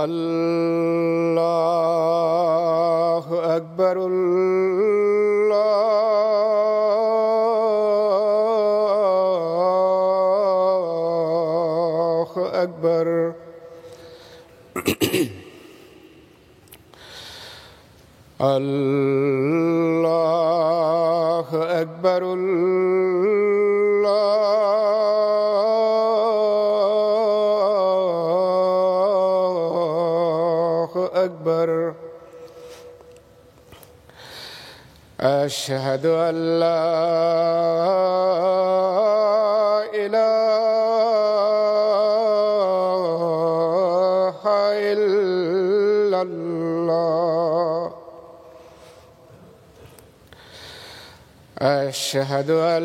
الله أكبر الله أكبر الله أكبر أكبر أشهد أن لا إله إلا الله أشهد أن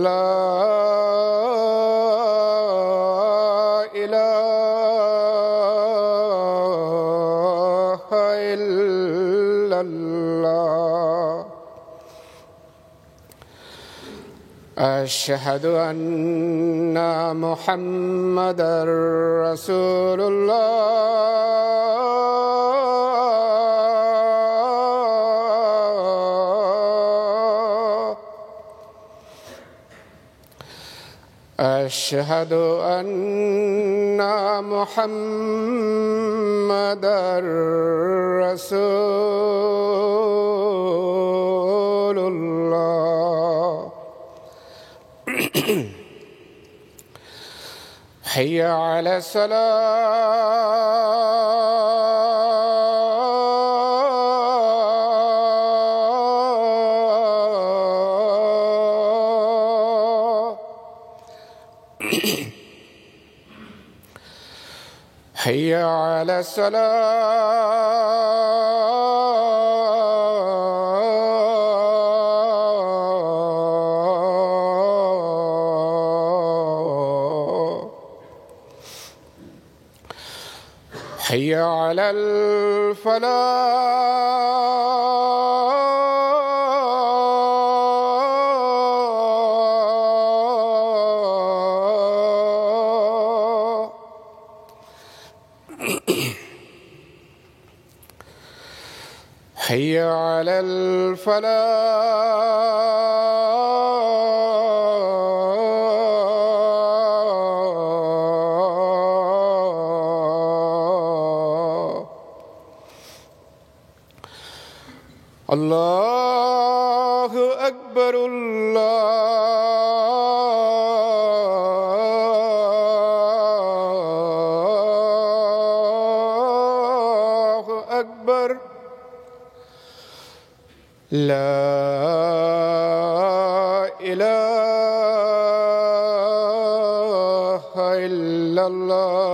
لا أشهد أن محمدًا رسول الله أشهد أن محمدًا رسول الله حي على الصلاة حي على حي على الفلاح حي على الفلاح الله أكبر الله أكبر لا إله إلا الله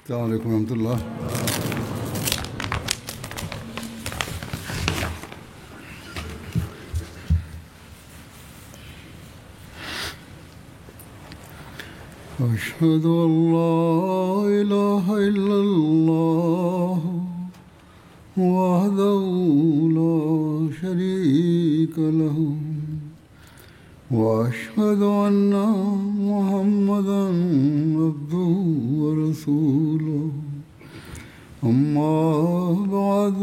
السلام عليكم ورحمة الله. أشهد أن لا إله إلا الله وحده لا شريك له وأشهد أن محمدًا عبده ورسوله أما بعد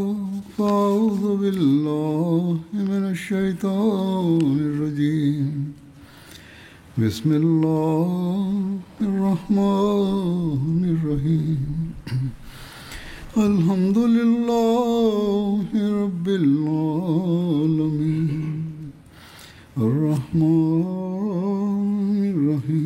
فأعوذ بالله من الشيطان الرجيم بسم الله الرحمن الرحيم الحمد لله رب العالمين الرحمن الرحيم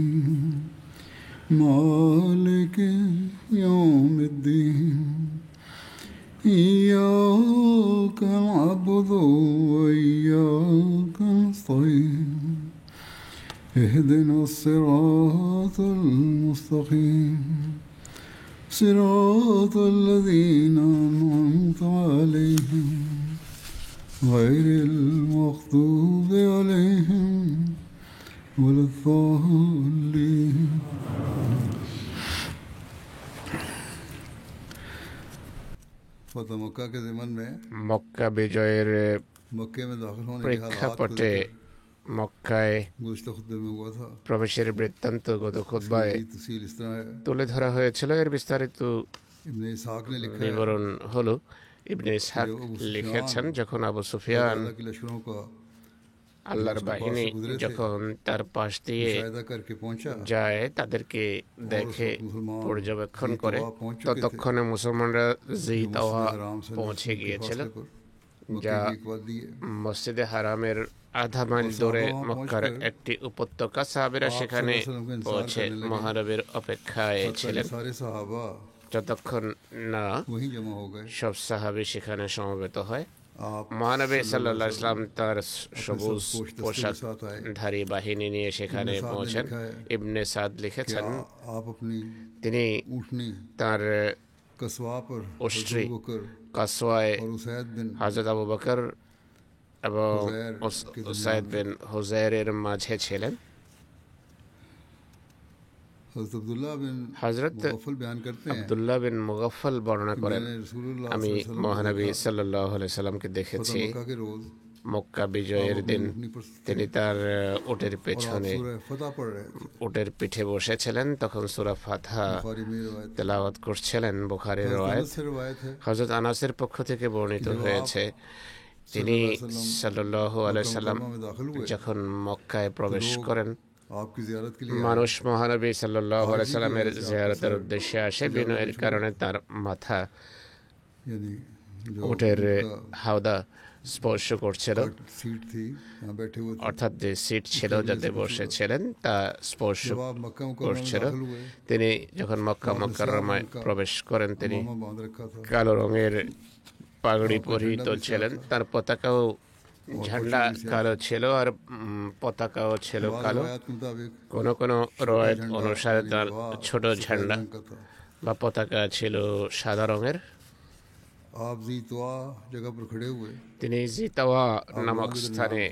اهدنا الصراط المستقيم صراط الذين أنعمت عليهم غير المغضوب عليهم ولا الضالين فتح مکہ کے ضمن میں মক্কা বিজয়ের مکے میں داخل ہونے کے حالات کا প্রেক্ষাপটে ذکر মক্কায় گزشتہ خطبے میں ہوا تھا প্রবেশের বৃত্তান্ত গত খুতবায় یہ تفصیل اس طرح ہے তুলে ধরা হয়েছিল। এর বিস্তারিত ابن اسحاق نے لکھا ہے বিবরণ হলো ইবনে ইসহাক লিখেছেন, যখন আবু সুফিয়ান اللہ کے لشکروں کا আল্লাহর বাহিনী যখন তার পাশ দিয়ে مشاہدہ کر کے پہنچا যায়, তাদেরকে দেখে পর্যবেক্ষণ করে, ততক্ষণে মুসলমানরা জিতাওয়া حرام سے পৌঁছে গিয়েছিল, فاصلے پر مکے যা کی ایک وادی ہے মসজিদে হারামের আধা মাইল দূরে মক্কার একটি উপত্যকা। সাহাবীরা সেখানে পৌঁছে মহানবীর অপেক্ষায় ছিলেন سارے صحابہ যতক্ষণ না وہیں جمع ہو گئے সব সাহাবী সেখানে সমবেত হয়। آپ মহানবী সাল্লাল্লাহু আলাইহি ওয়াসাল্লাম তার সবুজ পোশাকধারী বাহিনী নিয়ে সেখানে পৌঁছেন। ইবনে সাদ লিখেছেন, آپ اپنی তিনি اونٹنی তার کسوا پر অশ্রী ابو بکر কাসওয়ায় اور اسید بن হযরত আবু বকর এবং উসাইদ বিন হুজাইরের মাঝে ছিলেন। حضرت عبداللہ بن হযরত مغفل بیان کرتے ہیں আব্দুল্লাহ বিন মুগাফফল বর্ণনা করেন, میں نے رسول اللہ আমি صلی اللہ علیہ وسلم মহানবী সাল্লাল্লাহু আলাইহি সাল্লামকে فتح দেখেছি مکہ کے روز মক্কা বিজয়ের দিন اپنی پر তিনি তার উটের اور آپ পেছনে سورہ فتح پڑھ رہے تھے উটের পিঠে বসেছিলেন, তখন সূরা ফাতহা بخاری میں روایت ہے তেলাওয়াত করছিলেন। বুখারীর حضرت রওয়ায়াত, انس سے روایت ہے হযরত আনাসের পক্ষ থেকে বর্ণিত হয়েছে, তিনি সাল্লাল্লাহু আলাইহি সাল্লাম مکہ میں داخل ہوئے যখন মক্কায় প্রবেশ করেন, آپ کی زیارت کے لیے মানুষ মহানবী সাল্লাল্লাহু আলাইহি সাল্লামের জিয়ারতের উদ্দেশ্যে আসে। বিনয়ের কারণে তার মাথা یعنی جو উটের হাওদা স্পর্শ করছিল, سیٹ تھی یہاں بیٹھے ہوئے تھے অর্থাৎ যে সিট ছিল যাতে বসেছিলেন তা স্পর্শ جب آپ مکہ مکرمہ میں করছিল। داخل ہوئے তিনি যখন মক্কা মুকাররমায় প্রবেশ করেন, তিনি امامہ باندھ رکھا تھا কালো রঙের পাগড়ি পরিহিত ছিলেন, তার পতাকাও ঝান্ডা কালো ছিল আর পতাকাও ছিল بعض কালো। روایات کے مطابق কোন কোন রওয়ায়াত অনুসারে তার ছোট ঝান্ডা رنگ کا تھا বা পতাকা ছিল সাদা রঙের। آپ ذی طوا جگہ پر کھڑے ہوئے তিনি জিতাওয়া নামক স্থানে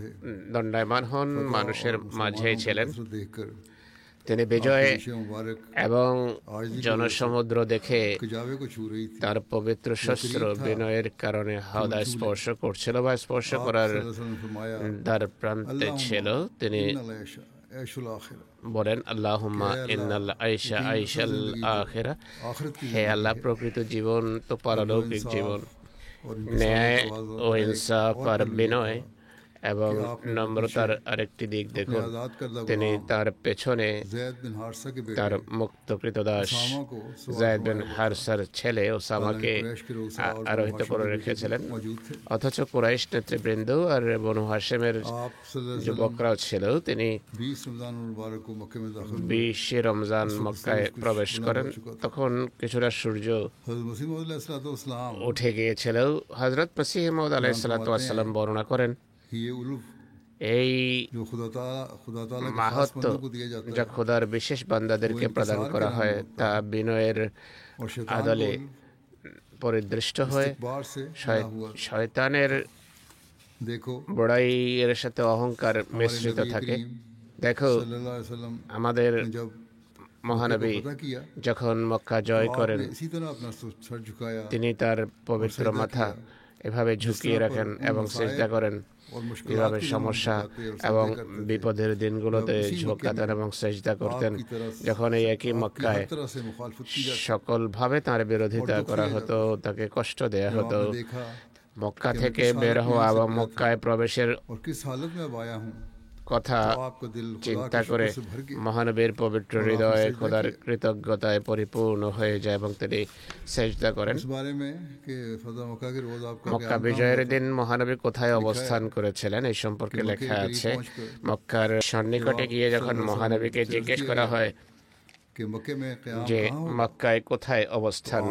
দণ্ডায়মান হন, মানুষের মাঝেই ছিলেন। حضرت دیکھ کر তিনি বিজয় شیشے مبارک এবং জনসমুদ্র দেখে کجاوے کو چھو رہی تھی তার পবিত্র শস্ত্র বিনয়ের কারণে হাওদা স্পর্শ করছিল বা স্পর্শ করার صلی اللہ علیہ وسلم نے فرمایا দ্বার প্রান্তে ছিল। তিনি ان العیش عیش الآخرہ বলেন, আল্লাহুম্মা ইন্নাল আইশা আইশাল আখিরা, آخرت کی হে আল্লাহ, প্রকৃত জীবন তো পারলৌকিক জীবন, اور ন্যায় ও ইনসাফ আর বিনয় এবং নম্রতার আরেকটি দিক দেখুন। آزاد کردہ তিনি তার পেছনে زید بن حارثہ کے بیٹے তার মুক্তকৃত দাস اسامہ کو যায়েদ বিন হারসার ছেলে ওসামাকে قریش کے روسا اور আরোহিত করে রেখেছিলেন, موجود تھے অথচ কুরাইশ নেতৃবৃন্দ আর বনু হাশেমের آپ صلی اللہ علیہ যুবকরাও ছিল। তিনি 20 রমজান মুবারক کو মক্কে میں داخل 20 রমজান মক্কায় প্রবেশ করেন, তখন কিছুটা সূর্য حضرت مسیح موعود علیہ الصلوۃ والسلام উঠে গিয়েছিল। হযরত মসিহ মাউদ আলাইহিস সালাতু ওয়াস সালাম বর্ণনা করেন, یہ الف এই جو خدا تعالیٰ کے خاص মাহাত্ম্য بندوں کو دیا جاتا যা ہے খোদার বিশেষ বান্দাদেরকে প্রদান করা হয় তা বিনয়ের اور شیطان আদলে کو পরিদৃষ্ট হয়। استکبار سے بنا ہوا শয়তানের دیکھو বড়াইয়ের সাথে অহংকার মিশ্রিত نبی থাকে। کریم দেখো, صلی اللہ علیہ وسلم আমাদের نے جب মহানবী پتہ کیا যখন মক্কা জয় تو آپ করেন, نے اسی طرح اپنا سر جھکایا তিনি তার পবিত্র মাথা এভাবে ঝুঁকিয়ে রাখেন এবং সিজদা করেন। اور مشکلات কিভাবে کی সমস্যা زمانت بتاتے اور এবং سجدے کرتے تھے۔ বিপদের দিনগুলোতে উসি ঝোঁকাতেন এবং সেজদা করতেন, آپ کی طرف যখন এই একই آپ کی মক্কায় ہر طرح سے مخالفت کی جاتی সকলভাবে তার বিরোধিতা করা হতো, তাকে কষ্ট দেয়া جب হতো। آپ نے دیکھا মক্কা থেকে বের হওয়া এবং মক্কায় প্রবেশের اور کس حالت میں اب آیا ہوں কথা تو آپ کا دل خدا চিন্তা کے করে شکر سے بھر گیا মহানবীর পবিত্র হৃদয় খোদার কৃতজ্ঞতায় পরিপূর্ণ হয়ে যায় এবং তিনি সেজদা করেন। اس بارے میں کہ فتح مکہ کے روز آپ کا মক্কা قیام বিজয়ের کہاں দিন মহানবী কোথায় অবস্থান করেছিলেন এই সম্পর্কে মক্কায় লেখা করিব আছে। পৌঁছकर মক্কার সন্নিকটে গিয়ে যখন মহানবীকে জিজ্ঞেস করা হয় کہ مکے میں قیام যে کہاں ہوگا মক্কায় কোথায় অবস্থান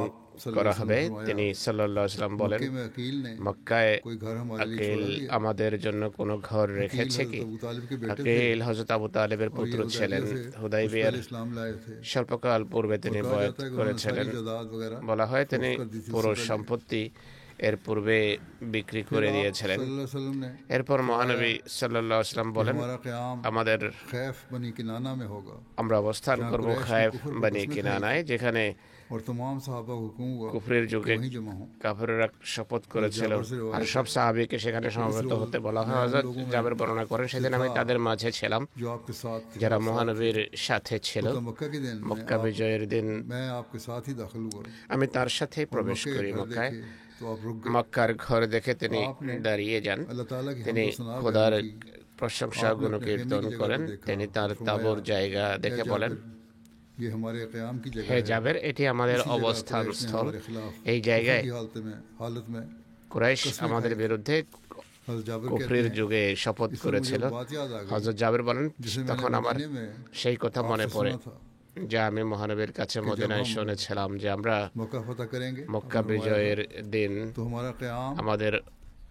করা হবে। তিনি সাল্লাল্লাহু আলাইহি ওয়াসাল্লাম বলেন, मक्के में अकील ने মক্কায় कोई घर हमारे लिए আকিল छोड़ा दिया। আমাদের জন্য কোনো ঘর রেখেছে अकील কি? हजरत अबू तालिब के बेटे थे আকিল হযরত আবু তালেবের और পুত্র ये ছিলেন। हुदैबिया से হুদাইবিয়ার पहले इस्लाम लाए थे। স্বল্পকাল পূর্বে তিনি और कहा বয়াত जाता है कि उन्होंने করেছিলেন। सारी जायदाद वगैरह বলা হয় তিনি वक्फ कर दी थी পুরো उससे पहले। সম্পত্তি এর পূর্বে বিক্রি করে फिर आप দিয়েছিলেন। सल्लल्लाहु अलैहि वसल्लम ने এরপর মহানবী সাল্লাল্লাহু আলাইহি ওয়াসাল্লাম कि বলেন, हमारा क़याम আমাদের खैफ बनी किनाना में होगा আমরা অবস্থান जहाँ করব कुरैश ने খায়েফ कुफर को বানি कसमें কিনানায়, যেখানে और तमाम सहाबा को हुक्म हुआ কুফরের कि যুগে वहीं जमा हों। কাফেররা শপথ করেছিল জাবের সে রওয়ায়েত আর সব সাহাবীকে সেখানে সমবেত হতে বলা হয়। হযরত জাবের বর্ণনা করেন, সেদিন আমি তাদের মাঝে ছিলাম जो आपके साथ थे। যারা মহানবীর সাথে ছিল। तो मक्का के दिन মক্কা বিজয়ের দিন मैं आपके साथ ही दाखिल हुआ আমি তার সাথেই প্রবেশ मक्के করি घर মক্কায়। देखे तो आप रुक गए। মক্কার ঘর দেখে তিনি দাঁড়িয়ে যান। अल्लाह ताला की তিনি हमद सना খোদার बयान की। প্রশংসা গুণকীর্তন করেন। তিনি তার তাঁবুর জায়গা দেখে বলেন, ये हमारे क़याम की जगह হে है। জাবের, এটি আমাদের इसी जगह অবস্থান कुरैश ने স্থল। हमारे खिलाफ এই জায়গায় कुफर की हालत में কুরাইশ আমাদের বিরুদ্ধে हज़रत जाबिर কুফরির कहते हैं, যুগে শপথ इससे मुझे করেছিল। बात याद आ गई হযরত জাবের বলেন, जिसे তখন मैंने আমার मदीने में সেই কথা মনে आपसे পড়ে सुना था যা আমি মহানবীর কাছে মদিনায় শুনেছিলাম যে আমরা मक्का फतह करेंगे মক্কা और বিজয়ের দিন तो हमारा क़याम আমাদের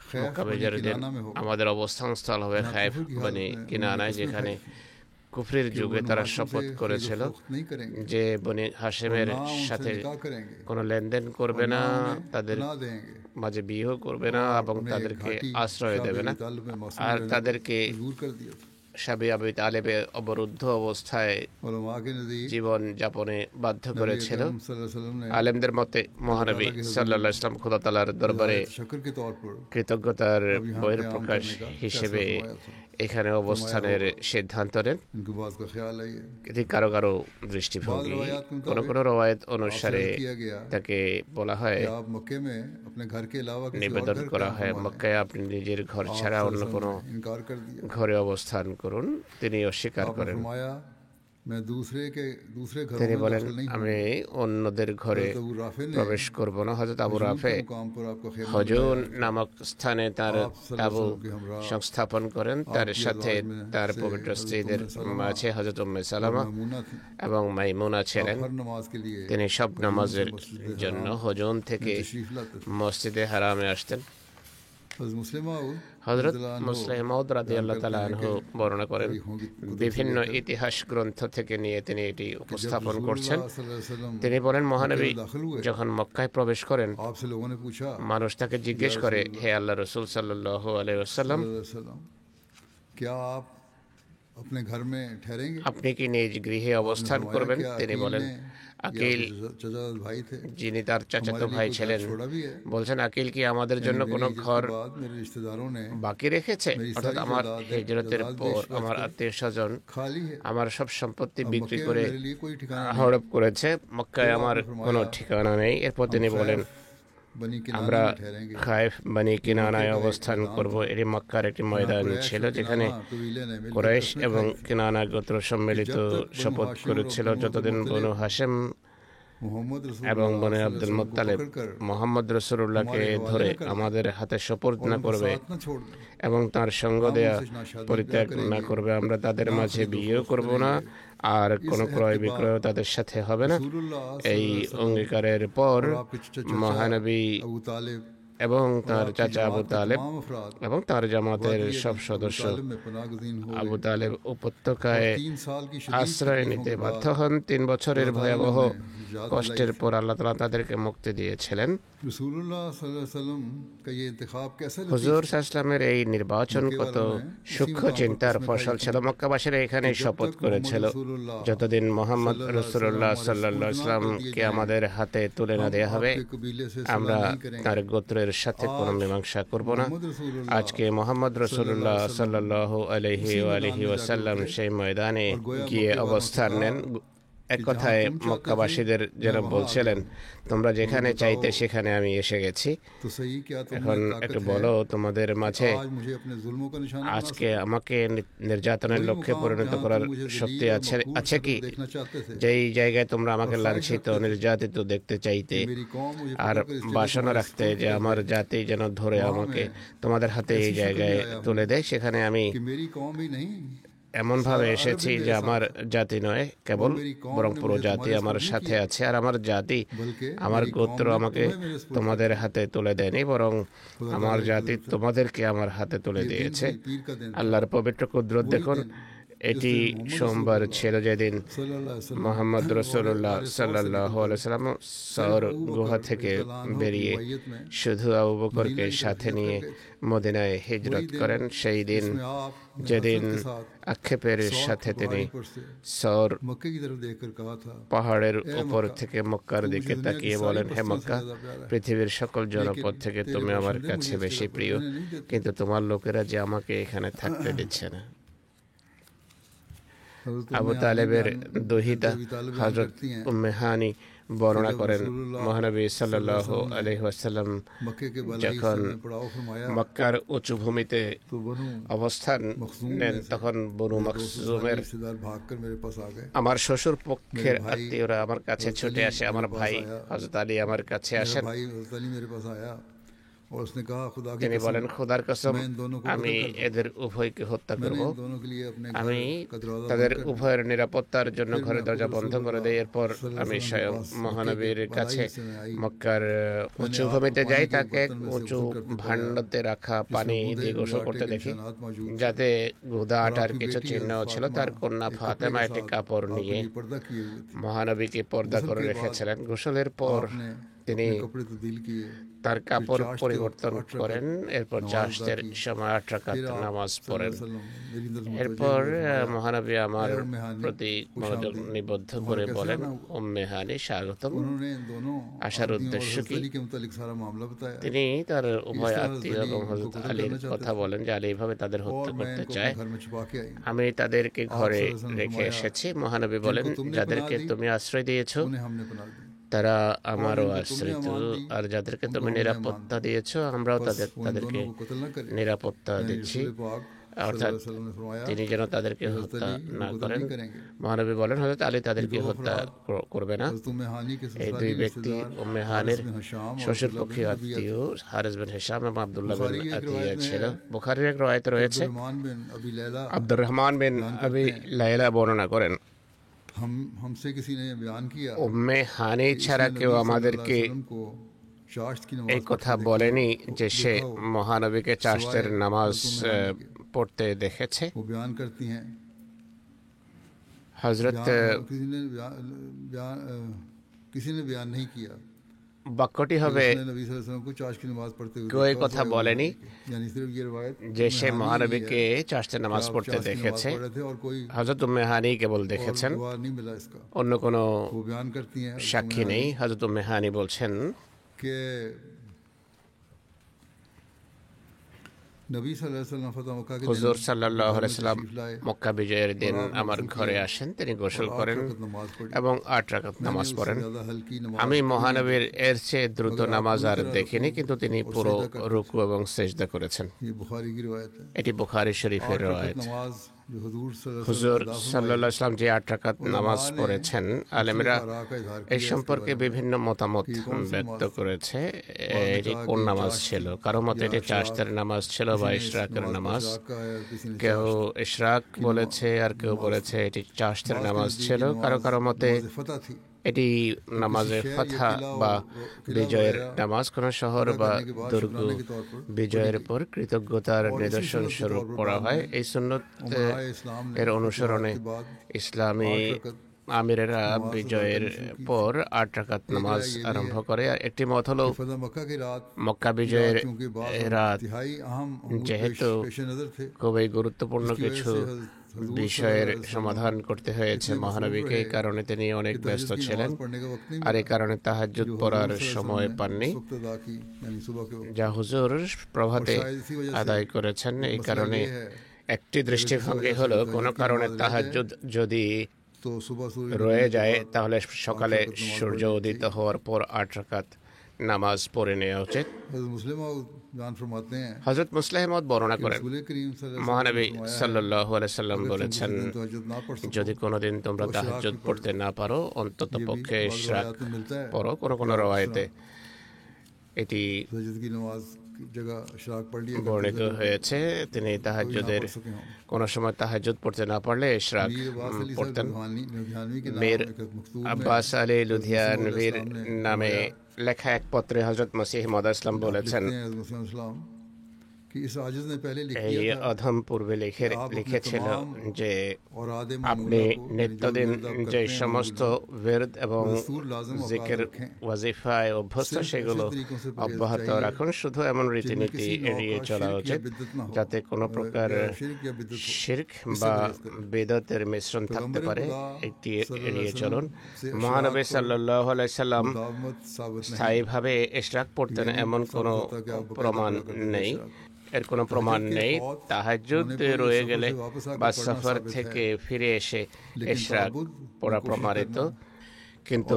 खैफ মক্কা बनी বিজয়ের দিন किनाना में होगा। আমাদের অবস্থান স্থল হবে जहाँ খায়েফ कुफर की हालत বনি में কিনানায়, उन्होंने যেখানে कसमें खाई কুফরির कि যুগে वो তারা हाशिम শপথ से করেছিল खरीद व फरोख्त नहीं करेंगे যে বনি হাশেমের और ना उनसे সাথে निकाह करेंगे কোনো লেনদেন করবে और না, ना उन्हें তাদের पनाह देंगे মাঝে বিয়েও করবে না এবং उन्हें তাদেরকে घाटी আশ্রয় शाह দেবে না, अबी तालिब में मासूम আর रहने पर তাদেরকে मजबूर कर दिया था। সাবি আবি তালেবে অবরুদ্ধ অবস্থায় उलमा के नज़दीक জীবন যাপনে বাধ্য नबी করেছিল। अकरम सल्लल्लाहु अलैहि वसल्लम ने আলেমদের মতে মহানবী সাল্লাল্লাহু আলাইহি ওয়াসাল্লাম খোদা তাআলার দরবারে रियायत शक्र के तौर पर কৃতজ্ঞতার अब यहाँ বহির क़याम প্রকাশ करने का হিসেবে फैसला फरमाया था। এখানে অবস্থানের সিদ্ধান্ত নেন। इनकी बात का ख्याल है ये এটি কারো কারো দৃষ্টিভঙ্গি। কোন কোন রওয়ায়াত অনুসারে आपसे किया गया তাকে বলা হয়, कि आप मक्के में अपने घर के अलावा किसी और নিবেদন घर করা का হয়, संभालें। মক্কায় আপনি নিজের ঘর आप ছাড়া অন্য सल्लल्लाहु কোনো अलैहि वसल्लम ने इनकार कर दिया। ঘরে অবস্থান করুন। তিনি অস্বীকার आपने করেন। फरमाया मैं दूसरे घरों তিনি में বলেন, दाखिल नहीं আমি অন্যদের ঘরে हज़रत अबू राफे ने প্রবেশ করব না। হযরত আবু हुजूर রাফে के मुकाम पर आपका खेमा হজুন बनाया। নামক স্থানে তার आप सल्लल्लाहु তাবু अलैहि वसल्लम के हमरा সংস্থাপন করেন। তার आपकी সাথে আজওয়াজ में তার से পবিত্র हज़रत স্ত্রীদের उम्मे सलमा মাঝে হযরত উম্মে और সালামা मैमूना थी। এবং মাইমুনা आप ছিলেন। हर नमाज के लिए তিনি সব हुजूर से নামাজের मस्जिद জন্য हराम হজুন में থেকে तशरीफ लाते थे। মসজিদে হারামে আসতেন। हज़रत मुस्लिम হযরত মুসলিম মাউদ রাদিয়াল্লাহু তাআলা আনহু বর্ণনা করেন, বিভিন্ন ইতিহাস গ্রন্থ থেকে নিয়ে তিনি এটি উপস্থাপন করছেন। তিনি বলেন, মহানবী যখন মক্কায় প্রবেশ করেন, आपसे लोगों ने पूछा মানুষ তাকে জিজ্ঞেস করে, হে আল্লাহ রাসূল সাল্লাল্লাহু আলাইহি ওয়াসাল্লাম, वसल्लम, क्या आप अपने घर में ठहरेंगे? আপনি কি নিজ গৃহে অবস্থান फरमाया, করবেন? क्या তিনি अकील বলেন, ने, আকিল या चचा भाई थे, যিনি তার চাচাতো हमारे ভাই लिए कोई ছিলেন घर छोड़ा भी है? বলছেন, আকিল কি আমাদের জন্য मेरी কোনো हिजरत के ঘর बाद मेरे रिश्तेदारों ने বাকি রেখেছে? मेरी অর্থাৎ सारी আমার जायदाद হিজরতের जायदाद পর बेच আমার के আত্মীয় স্বজন खाली है। আমার সব সম্পত্তি अब বিক্রি मक्के में করে मेरे लिए कोई ठिकाना नहीं। হড়প করেছে। মক্কায় तो আমার आपने फरमाया, কোনো ঠিকানা নেই। এরপর তিনি हम বলেন, खैफ बनी আমরা किनाना में ठहरेंगे। খায়েফ বানি কিনানায় মক্কায় অবস্থান ময়দান করব। था। এটি মক্কার একটি ময়দান कुरैश ছিল और যেখানে किनाना कबीले ने मिलकर কুরাইশ कसमें এবং खाई কিনানা গোত্র সম্মিলিত जब तक बनु শপথ हाशिम করেছিল, और बनु যতদিন अब्दुल বনু হাশেম मोहम्मद এবং रसूलुल्लाह বনে सल्लल्लाहु আব্দুল अलैहि वसल्लम को মুত্তালিব पकड़कर মোহাম্মদ রসুল্লাহকে हमारे हवाले ধরে न कर दे আমাদের হাতে সোপর্দ और না उनका করবে साथ न छोड़ दे। এবং তার সঙ্গ हम দেয়া उनसे ना शादी পরিত্যাগ ब्याह না करेंगे, করবে, আমরা তাদের ना মাঝে खरीद বিয়েও फरोख्त করব না, करेंगे। আর इस কোনো अहद ক্রয় के বিক্রয় बाद তাদের সাথে হবে না। रसूलुल्लाह এই सल्लल्लाहु अलैहि वसल्लम অঙ্গীকারের পর और आपके चचा মহানবী अबू तालिब এবং और তার आपकी চাচা আবু जमात के তালেব तमाम अफराद এবং তার জামাতের वादी সব अबू সদস্য तालिब में पनाहगज़ीन हो আবু गए। তালেব और উপত্যকায় 3 साल की शदीद আশ্রয় तकलीफों নিতে के বাধ্য बाद হন। 3 বছরের अल्लाह ताला ভয়াবহ ने निजात কষ্টের दिलाई। পর আল্লাহ তাআলা তাদেরকে মুক্তি দিয়েছিলেন। रसूलुल्लाह सल्लल्लाहु अलैहि वसल्लम का ये इंतखाब कैसे लतीफ হুজুর था? সাল্লামের এই নির্বাচন কত সূক্ষ্ম চিন্তার ফসল ছিল। মক্কাবাসীরা এখানে শপথ করেছিল, যতদিন মোহাম্মদ রাসূলুল্লাহ সাল্লাল্লাহু আলাইহি ওয়াসাল্লামকে আমাদের হাতে তুলে না দেয়া হবে, आपके कबीले से আমরা सलाह नहीं करेंगे। তার গোত্রের সাথে কোনো মীমাংসা করব না। मोहम्मद रसूलुल्लाह আজকে মোহাম্মদ রাসূলুল্লাহ সাল্লাল্লাহু আলাইহি ওয়া আলিহি ওয়াসাল্লাম সেই ময়দানে গিয়ে অবস্থান নেন। এক কথায় মক্কাবাসীদের যেন বলছিলেন, তোমরা যেখানে চাইতে সেখানে আমি এসে গেছি। तो सही क्या এখন तुम्हें একটু ताकत বলো, है তোমাদের মাঝে आज मुझे अपने जुल्मों का निशाना बना আজকে আমাকে নির্যাতনের লক্ষ্যে পরিণত করার শক্তি আছে কি? देखना चाहते थे। যেই জায়গায় তোমরা আমাকে লাঞ্ছিত নির্যাতিত দেখতে চাইতে मेरी कौम मुझे আর पकड़कर इस जगह বাসনা पर রাখতে যে स्तूप আমার कर दे। জাতি যেন ধরে আমাকে তোমাদের হাতে এই জায়গায় তুলে দেয়, সেখানে আমি कि मेरी कौम ही नहीं এমনভাবে এসেছি যে আমার জাতি নয় কেবল, বরং পুরো জাতি আমার সাথে আছে। আর আমার জাতি, আমার গোত্র আমাকে তোমাদের হাতে তুলে দেয়নি, বরং আমার জাতি তোমাদেরকে আমার হাতে তুলে দিয়েছে। আল্লাহর পবিত্র কুদরত দেখুন। এটি সোমবার ছিল যেদিন মোহাম্মদ রাসূলুল্লাহ সাল্লাল্লাহু আলাইহি ওয়াসাল্লাম সওর গুহা থেকে বেরিয়ে শুধু আবু বকরকে সাথে নিয়ে মদিনায় হিজরত করেন। সেই দিন যেদিন আক্ষেপের সাথে তিনি সওর পাহাড়ের উপর থেকে মক্কার দিকে তাকিয়ে বলেন, হে মক্কা, পৃথিবীর সকল জনপদ থেকে তুমি আমার কাছে বেশি প্রিয়, কিন্তু তোমার লোকেরা যে আমাকে এখানে থাকতে দিচ্ছে না। আবু তালেবের দহিতা হযরত উম্মে হানি বর্ণনা করেন, মহানবী সাল্লাল্লাহু আলাইহি ওয়াসাল্লাম যখন মক্কার উঁচু ভূমিতে অবস্থান নেন, তখন বনু মখজুমের আমার শ্বশুর পক্ষের আত্মীয়রা আমার কাছে ছুটে আসে। আমার ভাই হযরত আলী আমার কাছে আসেন। তিনি বলেন, খোদার কসম, আমি এদের উভয়কে হত্যা করব। আমি তাদের উভয়ের নিরাপত্তার জন্য ঘরের দরজা বন্ধ করে দেই। এরপর আমি স্বয়ং মহানবীর কাছে মক্কার উঁচু ভূমিতে যাই। তাকে উঁচু ভাণ্ডতে রাখা পানি দিয়ে গোসল করতে দেখি, যাতে গুদা আটার কিছু চিহ্ন ছিল। তার কন্যা ফাতেমা একটি কাপড় নিয়ে মহানবীকে পর্দা করে রেখেছিলেন। গোসলের পর তিনি তার কাপড় পরিবর্তন করেন, এরপর চাষের সময় 8 রাকাত নামাজ পড়েন। এরপর মহানবী আমার প্রতি মনোযোগ নিবদ্ধ করে বলেন, উম্মে হানি, স্বাগতম। আসার উদ্দেশ্য কি? তিনি তার উভয় আত্মীয় এবং হযরত আলীর কথা বলেন যে আলী এইভাবে তাদের হত্যা করতে চায়। আমি তাদেরকে ঘরে রেখে এসেছি। মহানবী বলেন, যাদেরকে তুমি আশ্রয় দিয়েছ তারা আমারও আশ্রিত, আর যাদেরকে তুমি নিরাপত্তা দিয়েছো আমরাও তাদেরকে নিরাপত্তা দিচ্ছি, অর্থাৎ তিনি যেন তাদেরকে হত্যা না করেন। মহানবী বলেন, হযরত আলী তাদেরকে হত্যা করবে না। এই দুই ব্যক্তি উম্মে হানির শ্বশুরপক্ষীয় আত্মীয় হারিস বিন হিশাম এবং আব্দুল্লাহ বিন আতিয়া ছিল। বুখারীর এক রওয়ায়াতে রয়েছে, আব্দুর রহমান বিন আবি লায়লা বর্ণনা করেন, উম্মে হানি ছাড়া কেউ আমাদেরকে এই কথা বলেনি যে সে মহানবীকে চাষের নামাজ পড়তে দেখেছে। হযরত বাক্যটি হবে, কেউ এই কথা বলেনি যে সে মহানবীকে চাষের নামাজ পড়তে দেখেছে। হযরত উম্মে হানি কেবল দেখেছেন, অন্য কোনো সাক্ষী নেই। হযরত উম্মে হানি বলছেন, হুজুর সাল্লাল্লাহু আলাইহি ওয়াসাল্লাম মক্কা বিজয়ের দিন আমার ঘরে আসেন। তিনি গোসল করেন এবং 8 রাকাত নামাজ পড়েন। আমি মহানবীর এর চেয়ে দ্রুত নামাজ আর দেখিনি, কিন্তু তিনি পুরো রুকু এবং সিজদা করেছেন। এটি বুখারী শরীফের রওয়ায়াত। হুজুর সাল্লাল্লাহু আলাইহি ওয়াসাল্লাম যে 8 রাকাত নামাজ পড়েছেন, আলেমরা এই সম্পর্কে বিভিন্ন মতামত ব্যক্ত করেছে। এটি কোন নামাজ ছিল? কারো মতে এটি চাষের নামাজ ছিল বা ইশরাকের নামাজ। কেউ ইশরাক বলেছে, আর কেউ বলেছে এটি চাষের নামাজ ছিল। কারো মতে এটি নামাজে ফাতহা বা বিজয়ের নামাজ। কোন শহর বা দুর্গ বিজয়ের পর কৃতজ্ঞতার নিদর্শন স্বরূপ পড়া হয়। এই সুন্নত এর অনুসরণে ইসলামী আমিরেরা বিজয়ের পর 8 রাকাত নামাজ আরম্ভ করে। একটি মত হলো মক্কা বিজয়ের রাত যেহেতু খুবই গুরুত্বপূর্ণ কিছু বিষয়ের সমাধান করতে হয়েছে মহানবীকে, এই কারণে তিনি অনেক ব্যস্ত ছিলেন, আর এই কারণে তাহাজ্জুদ পড়ার সময় পাননি, যা হুজুর প্রভাতে আদায় করেছেন। এই কারণে একটি দৃষ্টিভঙ্গি হলো, কোনো কারণে তাহাজ্জুদ যদি রয়ে যায় তাহলে সকালে সূর্য উদিত হওয়ার পর 8 রাকাত নামাজ পড়ে নেওয়া উচিত। হযরত মুসলিম বর্ণনা করেন, মহানবী সাল্লাল্লাহু আলাইহি সাল্লাম বলেছেন, যদি কোনোদিন তোমরা তাহাজ্জুদ পড়তে না পারো, অন্তত পক্ষে ইশরাক পড়ো। কোনো রওয়ায়াতে এটি जगह इशराक पढ़ लिया বর্ণিত হয়েছে তিনি তাহাজ্জুদের কোনো সময় তাহাজ্জুদ পড়তে না পারলে ইশরাক পড়তেন। মীর আব্বাস আলী লুধিয়ানভির নামে লেখা এক পত্রে হযরত মসিহ মাউদ ইসলাম বলেছেন, এই অধম পূর্বে লিখেছিল যে আপনি নিত্যদিন যে সমস্ত বিরদ এবং জিকির ওয়াজিফায় অভ্যস্ত সেগুলো অব্যাহত রাখুন। শুধু এমন রীতিনীতি এড়িয়ে চলা উচিত যাতে কোনো প্রকার শিরক বা বিদতের মিশ্রণ থাকতে পারে, এটি এড়িয়ে চলুন। মহানবী সাল্লাল্লাহু আলাইহি সাল্লাম স্থায়ীভাবে ইশরাক পড়তেন এমন কোনো প্রমাণ নেই, এর কোনো প্রমাণ নেই। তাহাজ্জুদ রয়ে গেলে বা সফর থেকে ফিরে এসে ইশরাক পড়া প্রমাণিত, কিন্তু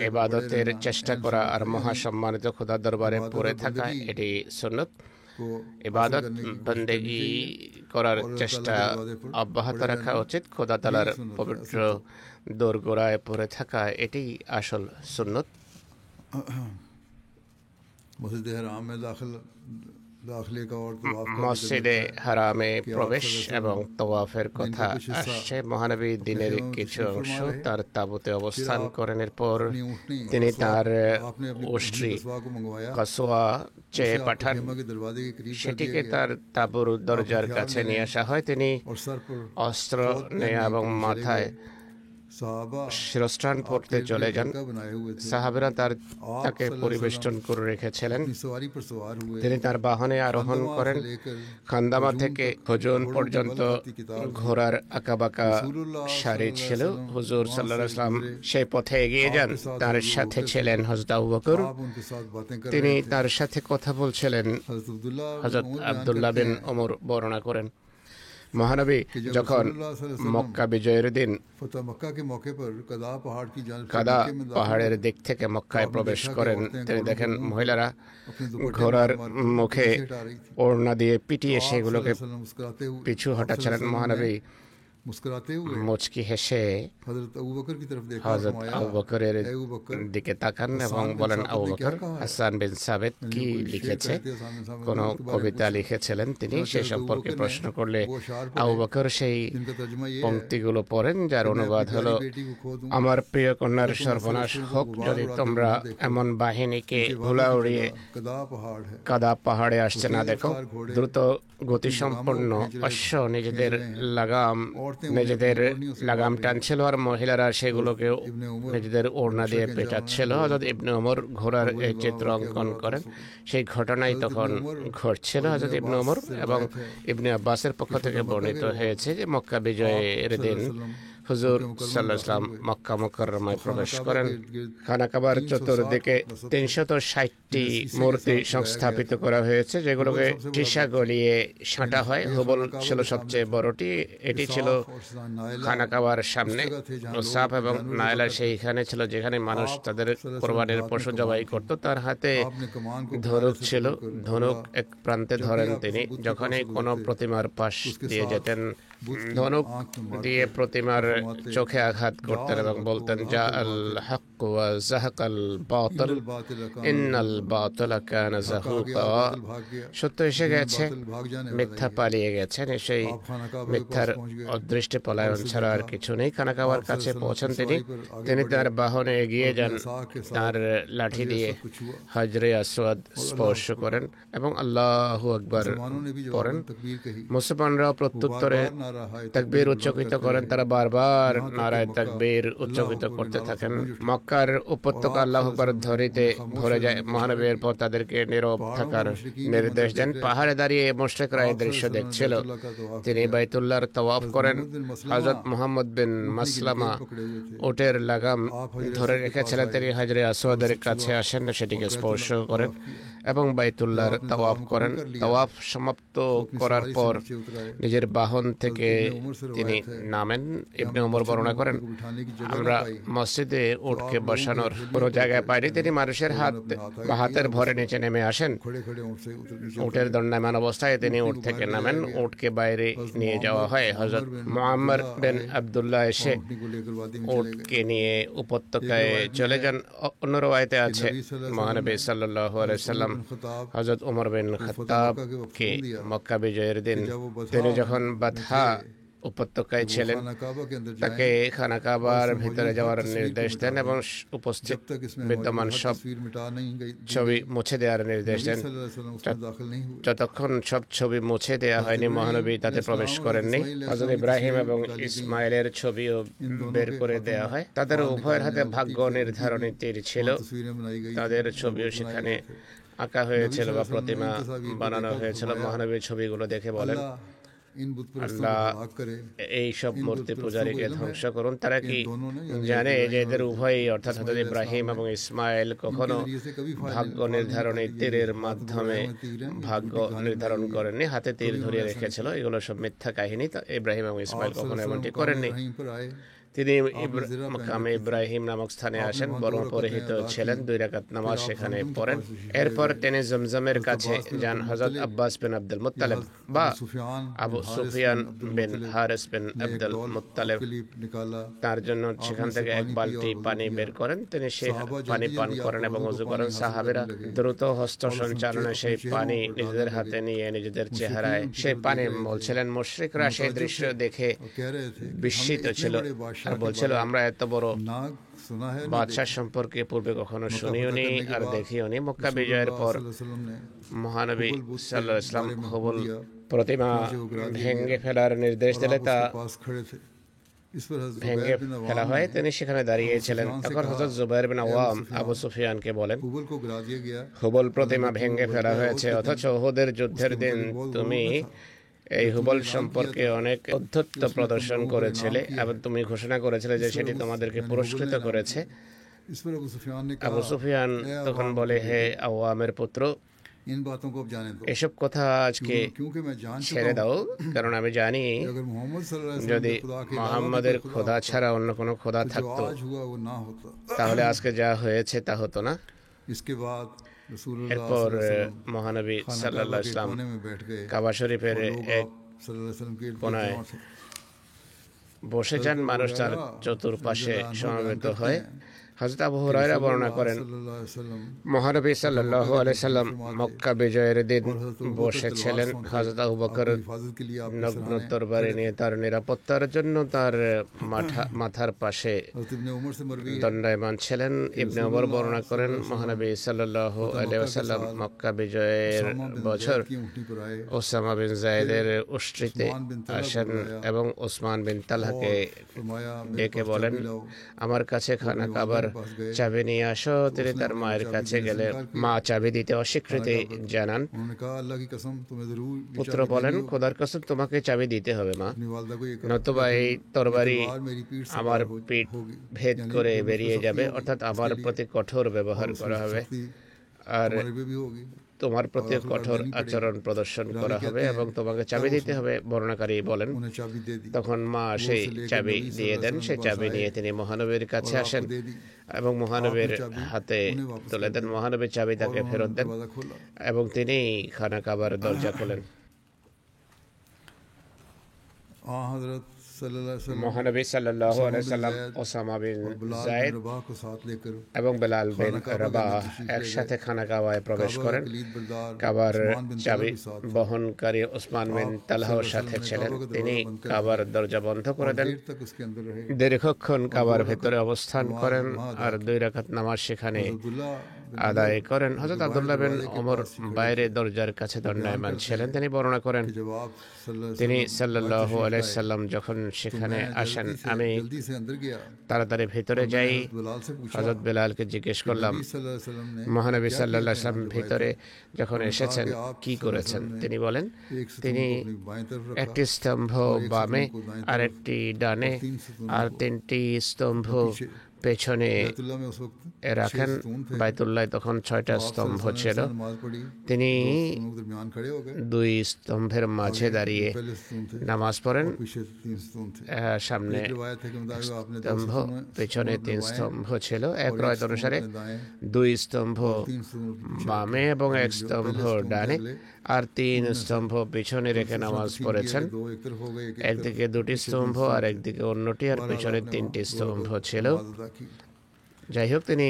ইবাদতের চেষ্টা করা আর মহাসম্মানিত খোদার দরবারে পড়ে থাকা এটি সুন্নত। ইবাদত বন্দেগী করার চেষ্টা অব্যাহত রাখা উচিত, খোদা তাআলার পবিত্র দোরগোড়ায় পড়ে থাকা এটি আসল সুন্নত। মসজিদে হারামে প্রবেশ এবং তওয়াফের কথা আসছে। মহানবী দিনের কিছু অংশ তার তাঁবুতে অবস্থান করেন, এরপর তিনি তার ওষ্ট্রি কসওয়া চেয়ে পাঠান, সেটিকে তার তাঁবুর দরজার কাছে নিয়ে আসা হয়। তিনি অস্ত্র নেয়া এবং মাথায় শিরস্ত্রাণ পড়তে চলে যান। সাহাবেরা তাকে পরিবেষ্টন করে রেখেছিলেন। তিনি তার বাহনে আরোহণ করেন। খান্দামা থেকে হুজুন পর্যন্ত ঘোড়ার আঁকাবাঁকা সারি ছিল। হুজুর সাল্লাল্লাহু আলাইহি ওয়াসাল্লাম সেই পথে এগিয়ে যান। তার সাথে ছিলেন হযরত আবু বকর, তিনি তার সাথে কথা বলছিলেন। হযরত আব্দুল্লাহ বিন ওমর বর্ণনা করেন, মহানবী যখন মক্কা বিজয়ের দিন কাদা পাহাড়ের দিক থেকে মক্কায় প্রবেশ করেন, তিনি দেখেন মহিলারা ঘোড়ার মুখে ওড়না দিয়ে পিটিয়ে সেগুলোকে পিছু হটাচ্ছিলেন। মহানবী মুচকি হেসে হযরত আবু বকরের দিকে তাকান এবং বলেন, আবু বকর, হাসান বিন সাবিত কি লিখেছে? কোন কবিতা লিখেছিলেন তিনি? সে সম্পর্কে প্রশ্ন করলে আবু বকর সেই পংক্তিগুলো পড়েন, যার অনুবাদ হলো, আমার প্রিয় কন্যার সর্বনাশ হোক যদি তোমরা এমন বাহিনীকে ধুলা উড়িয়ে কাদা পাহাড়ে আসছে না দেখো। দ্রুত গতিসম্পন্ন অশ্ব নিজেদের লাগাম টানছিল আর মহিলারা সেগুলোকে নিজেদের ওড়না দিয়ে পেটাচ্ছিল। হযরত ইবনে ওমর ঘোড়ার এই চিত্র অঙ্কন করেন। সেই ঘটনাই তখন ঘটছিল। হযরত ইবনে ওমর এবং ইবনে আব্বাসের পক্ষ থেকে বর্ণিত হয়েছে যে মক্কা বিজয়ের দিন হুজুর সাল্লাল্লাহু আলাইহি ওয়াসাল্লাম মক্কা মুকাররমায় প্রবেশ করেন। খানা কাবার চতুর্দিকে ৩৬০টি মূর্তি সংস্থাপিত করা হয়েছে, যেগুলোকে সীসা গলিয়ে সাঁটা হয়। হুবল ছিল সবচেয়ে বড়টি, এটি ছিল খানা কাবার সামনে। ওসাফ এবং নায়লা সেইখানে ছিল যেখানে মানুষ তাদের কোরবানির পশু জবাই করত। তার হাতে ধনুক ছিল, ধনুক এক প্রান্তে ধরেন তিনি। যখনই কোনো প্রতিমার পাশ দিয়ে যেতেন, ধনুক দিয়ে প্রতিমার চোখে আঘাত করতেন এবং বলতেন, জা আল হক ওয়া যাহাকাল বাতিল ইন্নাল বাতিলা কানা যাহুকা। সত্য এসে গেছে, মিথ্যা পালিয়ে গেছে। সেই মিথ্যার অদৃষ্টে পলায়ন ছাড়া আর কিছু নেই। খানা কাবার কাছে পৌঁছান তিনি তার বাহনে এগিয়ে যান, তার লাঠি দিয়ে হাজরে আসওয়াদ স্পর্শ করেন এবং আল্লাহু আকবার পড়েন। মুসলমানরাও প্রত্যুত্তরে তাকবীর উচ্চকিত করেন। তারা বারবার নারায়ে তাকবীর উচ্চকিত করতে থাকেন। মক্কার উপত্যকা আল্লাহু আকবার ধ্বনিতে ভরে যায়। মহানবী এরপর তাদেরকে নীরব থাকার নির্দেশ দেন। পাহাড়ে দাঁড়িয়ে মুশরিকরা এই দৃশ্য দেখছিল। তিনি বাইতুল্লাহর তাওয়াফ করেন। হযরত মুহাম্মদ বিন মাসলামা উটের লাগাম ধরে রেখেছিলেন। তিনি হাজরে আসওয়াদের কাছে আসেন, সেটিকে স্পর্শ করেন এবং বাইতুল্লাহর তাওয়াফ করেন। তাওয়াফ সমাপ্ত করার পর নিজের বাহন থেকে তিনি নামেন। ইবনে ইবনে ওমর বর্ণনা করেন, আমরা মসজিদে উটকে বসানোর কোনো জায়গায় পাইনি। তিনি মানুষের হাত বা হাতের ভরে নিচে নেমে আসেন। উটের দণ্ডায়মান অবস্থায় তিনি উট থেকে নামেন, উটকে বাইরে নিয়ে যাওয়া হয়। হযরত মুআম্মার বিন আব্দুল্লাহ এসে উটকে নিয়ে উপত্যকায় চলে যান। অন্য রওয়ায়াতে আছে মহানবী সাল্লাল্লাহু আলাইহি সাল্লাম হযরত ওমর বিন খাত্তাবকে মক্কা বিজয়ের দিন তিনি যখন বাথা উপত্যকায় ছিলেন তাকে খানা কাবার ভিতরে যাওয়ার নির্দেশ দেন এবং উপস্থিত বিদ্যমান সব ছবি মুছে দেওয়ার নির্দেশ দেন। যতক্ষণ সব ছবি মুছে দেওয়া হয়নি মহানবী তাতে প্রবেশ করেননি। হযরত ইব্রাহিম এবং ইসমাইলের ছবিও বের করে দেওয়া হয়। তাদের উভয়ের হাতে ভাগ্য নির্ধারণী তীর ছিল, তাদের ছবিও সেখানে আঁকা হয়েছিল বা প্রতিমা বানানো হয়েছিল। মহানবীর ছবিগুলো দেখে বলেন, আল্লাহ এই সব মূর্তি পূজারীকে ধ্বংস করুন। তারা কি জানে যে এদের উভয়ই অর্থাৎ হযরত ইব্রাহিম এবং ইসমাইল কখনো ভাগ্য নির্ধারণী তীরের মাধ্যমে ভাগ্য নির্ধারণ করেননি, হাতে তীর ধরিয়ে রেখেছিল। এগুলো সব মিথ্যা কাহিনী। ইব্রাহিম এবং ইসমাইল কখনো এমনটি করেননি। তিনি মাকামে ইব্রাহিম নামক স্থানে আসেন, বরং পরিহিত ছিলেন, 2 রাকাত নামাজ সেখানে পড়েন। এরপর তিনি জমজমের কাছে যান। হযরত আব্বাস বিন আব্দুল মুত্তালিব বা আবু সুফিয়ান বিন হারিস বিন আব্দুল মুত্তালিব তার জন্য সেখান থেকে এক বালতি পানি বের করেন। তিনি সেই পানি পান করেন এবং ওযু করেন। সাহাবীরা দ্রুত হস্ত সঞ্চালনে সেই পানি নিজেদের হাতে নিয়ে নিজেদের চেহারায় সেই পানি বলছিলেন। মুশরিকরা সেই দৃশ্য দেখে বিস্মিত ছিল আর বলছিল, আমরা এত বড় বাদশাহ সম্পর্কে পূর্বে কখনো শুনিওনি আর দেখিওনি। মক্কা বিজয়ের পর মহানবী সাল্লাল্লাহু আলাইহি ওয়াসাল্লাম হুবল প্রতিমা ভেঙে ফেলার নির্দেশ দিলে তা ভেঙে ফেলা হয়। তিনি সেখানে দাঁড়িয়েছিলেন। তখন হযরত জুবাইর বিন আওয়াম আবু সুফিয়ানকে বলেন, হুবল প্রতিমা ভেঙে ফেলা হয়েছে, অথচ উহুদের যুদ্ধের দিন তুমি এই হুবল সম্পর্কে অনেক অধ্যত্ব প্রদর্শন করেছিলে এবং তুমি ঘোষণা করেছিলে যে সেটি তোমাদেরকে পুরস্কৃত করেছে। আবু সুফিয়ান তখন বলে, হে আওয়ামের পুত্র, এসব কথা আজকে ছেড়ে দাও, কারণ আমি জানি যদি মুহাম্মাদের খোদা ছাড়া অন্য কোনো খোদা থাকতো তাহলে আজকে যা হয়েছে তা হতো না। এরপর মহানবী সাল্লাল্লাহু আলাইহি ওয়াসাল্লাম কাবা শরীফের এক কোণায় বসে যান। মানুষ তার চতুর্পাশে সমবেত হয়। হযরত আবু হুরায়রা বর্ণনা করেন, মহানবী সাল্লাল্লাহু আলাইহি সাল্লাম মক্কা বিজয়ের দিন বসেছিলেন। হযরত আবু বকর নগ্ন তরবারি নিয়ে তার নিরাপত্তার জন্য তার মাথার পাশে দণ্ডায়মান ছিলেন। ইবনে ওমর বর্ণনা করেন, মহানবী সাল্লাল্লাহু আলাইহি ওয়াসাল্লাম মক্কা বিজয়ের বছর ওসামা বিন যায়েদের উষ্ট্রিতে আসেন এবং ওসমান বিন তালহাকে ডেকে বলেন, আমার কাছে খানা কাবার চাবি নিয়ে আসো। তিনি তার মায়ের কাছে গেলে মা চাবি দিতে অস্বীকৃতি জানান। পুত্র বলেন, খোদার কসম তোমাকে চাবি দিতে হবে মা, নতুবা এই তরবারি আমার পিঠ ভেদ করে বেরিয়ে যাবে, অর্থাৎ আমার প্রতি কঠোর ব্যবহার করা হবে আর তোমার প্রতি কঠোর আচরণ প্রদর্শন করা হবে এবং তোমাকে চাবি দিতে হবে। বর্ণনাকারী বলেন, তখন মা সেই চাবি দিয়ে দেন। সেই চাবি নিয়ে তিনি মহানবীর কাছে আসেন এবং মহানবীর হাতে তুলে দেন। মহানবীর চাবি তাকে ফেরত দেন এবং তিনি খানা কাবার দরজা খোলেন। মহানবী সাল্লাল্লাহু আলাইহি ওয়াসাল্লাম ওসামা বিন যায়েদ এবং বেলাল বিন রাবাহ একসাথে খানা কাবায় প্রবেশ করেন। কাবার চাবি বহনকারী ওসমান বিন তালহার সাথে ছিলেন। তিনি কাবার দরজা বন্ধ করে দেন, দীর্ঘক্ষণ কাবার ভেতরে অবস্থান করেন আর 2 রাকাত নামাজ সেখানে আদায় করেন। হযরত আব্দুল্লাহ বিন ওমর বাইরে দরজার কাছে দণ্ডায়মান ছিলেন। তিনি বর্ণনা করেন, তিনি সাল্লাল্লাহু আলাইহি সাল্লাম যখন সেখানে আসেন, আমি তাড়াতাড়ি ভিতরে যাই। হযরত বেলালকে জিজ্ঞেস করলাম, মহানবী সাল্লাল্লাহু আলাইহি সাল্লাম ভিতরে যখন এসেছেন কি করেছেন? তিনি বলেন, তিনি একটি স্তম্ভ বামে আর একটি ডানে আর 3টি স্তম্ভ পেছনে बैतुल्लाह में उस वक्त রাখেন। 6 स्तून थे। বাইতুল্লায় তখন 6টা आप স্তম্ভ सल्लल्लाहु अलैहि ছিল। वसल्लम नमाज पढ़ी, তিনি 2 स्तूनों के दरमियान खड़े हो गए। 2 স্তম্ভের মাঝে आगे দাঁড়িয়ে पहले स्तून थे নামাজ পড়েন। और पीछे 3 स्तून थे। সামনে एक रिवायत है कि मुताबिक आपने 2 স্তম্ভ, পেছনে 3 স্তম্ভ ছিল। এক রয়ত অনুসারে 2 স্তম্ভ 3 स्तून বামে এবং 1 স্তম্ভ ডানে আর 3 স্তম্ভ পিছনে রেখে নামাজ পড়েছেন। 2 एक तरफ हो गए, एक একদিকে 2টি স্তম্ভ আর একদিকে অন্যটি, আর পিছনে 3টি স্তম্ভ ছিল। যাই হোক, তিনি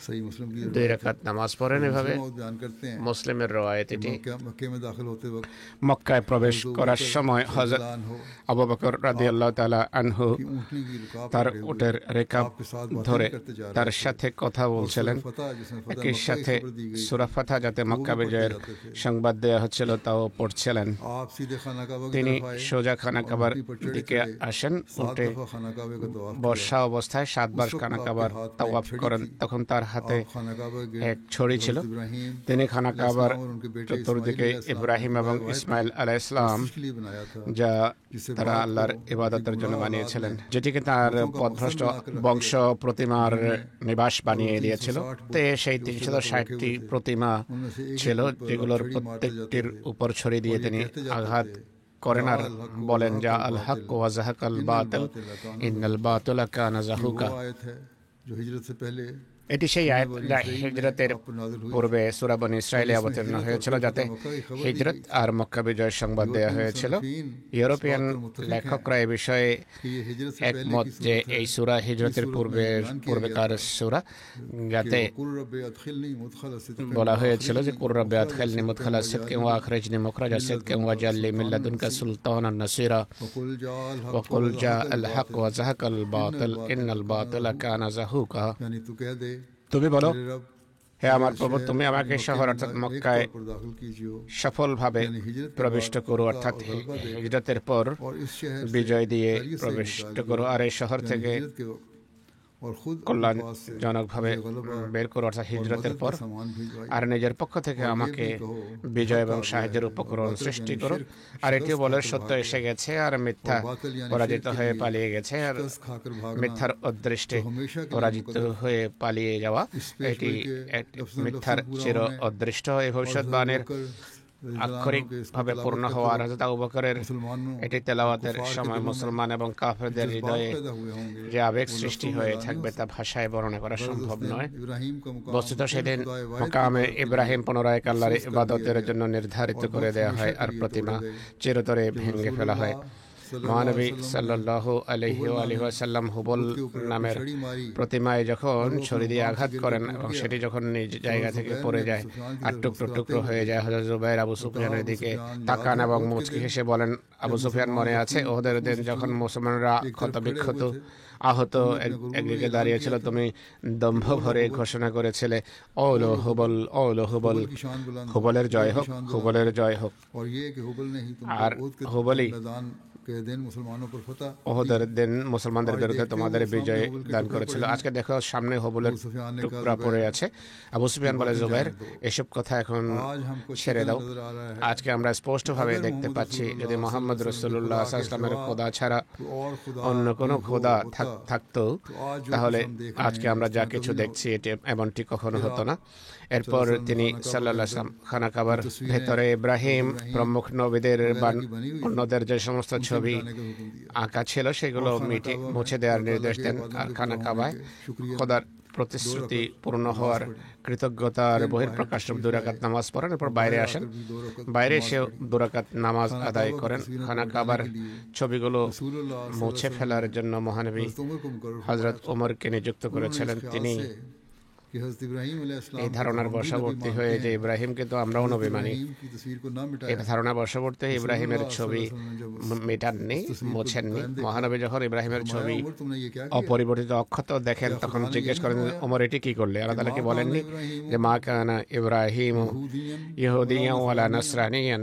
सही मुस्लिम की 2 রাকাত নামাজ পড়েন এভাবে। बयान करते हैं মুসলিমের রওয়ায়াত এটি। मक्के में दाखिल होते वक्त মক্কায় প্রবেশ করার সময় হযরত हो আবু বকর রাদিয়াল্লাহু তাআলা আনহু कि ऊँटनी की रुकाब তার पकड़े हुए উটের রেকাব आपके साथ बातें ধরে करते जा रहे তার थे। সাথে কথা বলছিলেন। फतह जिसमें फतह একই मक्का সাথে की खबर दी गई। সূরা ফাতহা যাতে মক্কা বিজয়ের সংবাদ দেওয়া হচ্ছিল তাও পড়ছিলেন। आप सीधे खाना काबा की তিনি तरफ आए, সোজা খানা কাবার ऊँटनी पर चढ़े দিকে चढ़े আসেন। 7 উঠে दफा खाना काबे का तवाफ বর্ষা অবস্থায় 7 বার খানা কাবার তাওয়াফ করেন। তখন তার হাতে किया। खाना काबा के এক ছড়ি ছিল। इब्राहिम তিনি খানা কাবার और उनके बेटे চতুর্দিকে इस्माइल ইব্রাহিম এবং ইসমাইল আলাইহিস সালাম के लिए बनाया था, যা जिससे তারা बाप আল্লাহর को ইবাদতের জন্য गुमराह বানিয়েছিলেন, औलाद যেটিকে তার পথভ্রষ্ট বংশ প্রতিমার নিবাস বানিয়ে দিয়েছিল। তে সেই 360টি প্রতিমা ছিল, যেগুলোর প্রত্যেকটির উপর ছড়ি দিয়ে তিনি আঘাত করেন আর বলেন, যা আল হক ওয়া যাহাকাল বাতিল ইন্নাল বাতিলা কানা যাহুকা। वो आयत है जो हिजरत से पहले এটি সেই আয়াত যা হিজরতের পূর্বে সূরা বনী ইসরাঈলে অবতীর্ণ হয়েছিল, যাতে হিজরত আর মক্কা বিজয়ের সংবাদ দেওয়া হয়েছিল। ইউরোপিয়ান লেখকরা এ বিষয়ে कि ये हिजरत से একমত যে এই সূরা হিজরতের পূর্বেকার সূরা, যাতে कुल रब्बे अदखिलनी मुदखल सिद्क़ বলা হয়েছিল যে কুর রাব্বি আদখিলনি মুদখালা সিদকিন ওয়া আখরিজনি মুখরাজা সিদকিন ওয়া জাল্লি মিন লাদুনকা সুলতানান নাসিরা वकुल जाल हक ওয়া কুল জাআল হক ওয়া যাহাকাল বাতিল ইন্নাল বাতিলা কানা যাহুকা। यानी तू कह दे তুমি বলো, मेरे रब হে আমার প্রভু, তুমি আমাকে শহর অর্থাৎ মক্কায় पर दाखिल कीजिए সফলভাবে প্রবিষ্ট করো, অর্থাৎ হিজরতের পর और इस शहर বিজয় দিয়ে প্রবিষ্ট করো, আর এই শহর থেকে हिजरत के वक्त और खुद কল্যাণজনকভাবে বের করো, অর্থাৎ হিজরতের পর। सामान भिजवाई আর নিজের পক্ষ থেকে আমাকে বিজয় এবং সাহায্যের উপকরণ সৃষ্টি করো। আর এটিও বলার সত্য এসে গেছে, আর মিথ্যা পরাজিত হয়ে পালিয়ে গেছে, আর खाकर भागना মিথ্যার অদৃষ্টে পরাজিত হয়ে পালিয়ে যাওয়া এটি এক মিথ্যার চির অদৃষ্ট। এই ভবিষ্যৎবাণীর আক্ষরিকভাবে পূর্ণ হওয়ার হযরত আবু বকরের এটি তেলাওয়াতের সময় মুসলমান এবং কাফেরদের হৃদয়ে पैदा हुए होंगे। যে আবেগ সৃষ্টি হয়ে থাকবে তা ভাষায় বর্ণনা করা সম্ভব নয়। इब्राहिम का मुकाम বস্তুত সেদিন মকামে ইব্রাহিম পুনরায় আল্লাহর ইবাদতের জন্য নির্ধারিত করে দেওয়া হয়, আর প্রতিমা চিরতরে ভেঙে ফেলা হয়। মহানবী সাল্লাল্লাহু আলাইহি ওয়া আলিহি ওয়াসাল্লাম হুবল নামের প্রতিমায় যখন ছুরি দিয়ে আঘাত করেন এবং সেটি যখন নিজ জায়গা থেকে পড়ে যায় আর টুকরো টুকরো হয়ে যায়, হযরত জুবাইর আবু সুফিয়ানের দিকে তাকান এবং মুচকি হেসে বলেন, আবু সুফিয়ান মনে আছে ওদের দিন যখন মুসলমানরা ক্ষতবিক্ষত আহত একদিকে দাঁড়িয়েছিল, তুমি দম্ভ ভরে ঘোষণা করেছিলে, ওলো হুবল ওলো হুবল, হুবলের জয় হোক, হুবলের জয় হোক। और ये कि हुबल ने ही আর तुमको হুবলই मैदान के दिन मुसलमानों पर फतह ওহদের দিন মুসলমানদের বিরুদ্ধে তোমাদের বিজয় দান করেছিল। আজকে দেখো সামনে হুবলের টুকরা পড়ে আছে। আবু সুফিয়ান বলে, জুবাইর এসব কথা এখন आज हमको ছেড়ে দাও। नजर आ रहा है আজকে আমরা স্পষ্টভাবে দেখতে পাচ্ছি, যদি মোহাম্মদ রাসূলুল্লাহ সাল্লাল্লাহু আলাইহি ওয়াসাল্লামের খোদা ছাড়া और खुदा অন্য কোনো খোদা থাকতো, তাহলে আজকে আমরা যা কিছু দেখছি এটি এমনটি কখনো হতো না। এরপর তিনি সাল্লাল্লাহু আলাইহি ওয়াসাল্লাম খানা কাবার ভেতরে ইব্রাহিম প্রমুখ নবীদের বা অন্যদের যে সমস্ত ছবি আঁকা ছিল সেগুলো মুছে দেওয়ার নির্দেশ দেন। আর খানা কাবায় খোদার প্রতিশ্রুতি পূর্ণ হওয়ার কৃতজ্ঞতার বহিঃপ্রকাশ রূপ 2 রাকাত নামাজ পড়েন। এরপর বাইরে আসেন, বাইরে এসে 2 রাকাত নামাজ আদায় করেন। খানা কাবার ছবিগুলো মুছে ফেলার জন্য মহানবী হযরত ওমরকে নিযুক্ত করেছিলেন। তিনি कि हज़रत इब्राहीम अलैहिस्सलाम এই ধারণার বশবর্তী হয়ে যে ইব্রাহিমকে তো আমরাও নবী মানি, की तस्वीर को ना এই मिटाया। ধারণা বশবর্তী ইব্রাহিমের ছবি মেটাননি, মোছেননি। মহানবী যখন ইব্রাহিমের ছবি उमर तुमने ये क्या অপরিবর্তিত অক্ষত দেখেন তখন জিজ্ঞেস করেন, ওমর এটি কি করলে? আল্লাহ তাআলা কি বলেননি যে মা কানা ইব্রাহিম ইহুদিয়ান ওয়ালা নাসরানিয়ান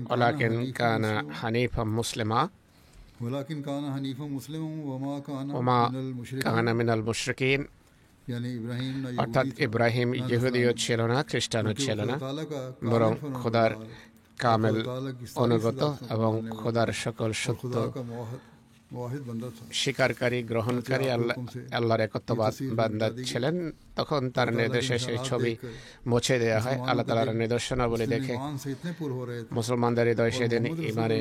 ওয়ালাকিন কানা হানিফাম মুসলিমা वलाकिन काना हनीफा मुस्लिम वमा काना ওমা मिनल मुशरिकीन। কানা মিনাল মুশরিকিন, यानी इब्राहीम ना অর্থাৎ यहूदी था, ইব্রাহিম ইহুদিও ছিল না, খ্রিস্টানও ছিল না, अल्लाह ताला का বরং कामिल খোদার फरमाबरदार, কামেল अल्लाह ताला की सारी অনুগত सलाहतों को এবং मानने वाला, খোদার সকল और সত্য खुदा का मुआहद वाहिद बंदा था। স্বীকারকারী গ্রহণকারী আল্লাহর একত্ববাদ বান্দা ছিলেন। তখন তার নির্দেশে সেই ছবি মুছে দেওয়া হয়। আল্লাহ তাআলার নিদর্শনাবলী দেখে ईमान से इतने पुर हो रहे थे, মুসলমানদের হৃদয় সেদিন ইমানে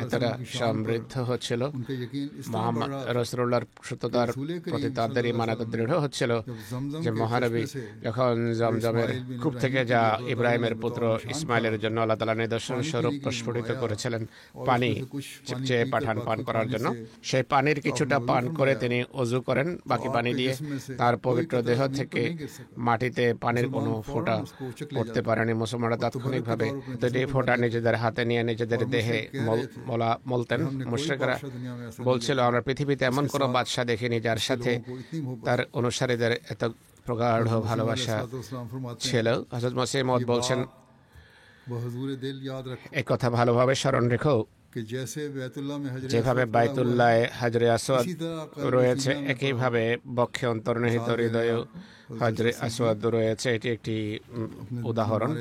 এতটা সমৃদ্ধ হচ্ছিল, उनका यकीन इस तरह মোহাম্মদ बढ़ रहा था রাসূলুল্লাহর সত্যতার প্রতি তাদের ইমান এত দৃঢ় হচ্ছিল যে মহানবী যখন জমজমের কূপ থেকে যা ইব্রাহিমের পুত্র ইসমাইলের জন্য আল্লাহ তাআলা নিদর্শন স্বরূপ প্রস্ফুটিত করেছিলেন পানি চেয়ে পাঠান পান করার জন্য, সেই পানির কিছুটা পান করে তিনি ওযু করেন, বাকি পানি দিয়ে তার পবিত্র দেহ থেকে মাটিতে পানির কোনো ফোঁটা পড়তে পারেনি। মুসলমানরা তাৎক্ষণিকভাবে দুটি ফোঁটা নিজেদের হাতে নিয়ে নিজেদের দেহে মলতেন। মুশরিকরা বলছিল, আমরা পৃথিবীতে এমন কোনো বাদশাহ দেখিনি যার সাথে তার অনুসারীদের এত প্রগাঢ় ভালোবাসা ছিল। হযরত মসিহ মউদ বলছেন, बहजूर दिल याद रखो এই কথা ভালোভাবে স্মরণ রেখো, कि जैसे बैतुल्लाह में हजरे যেভাবে असवद বাইতুল্লাহ হাজরে আসওয়াদ इसी तरह রয়েছে একইভাবে বক্ষে অন্তর্নিহিত হৃদয়ে হাজরে আসওয়াদ রয়েছে। এটি একটি উদাহরণ,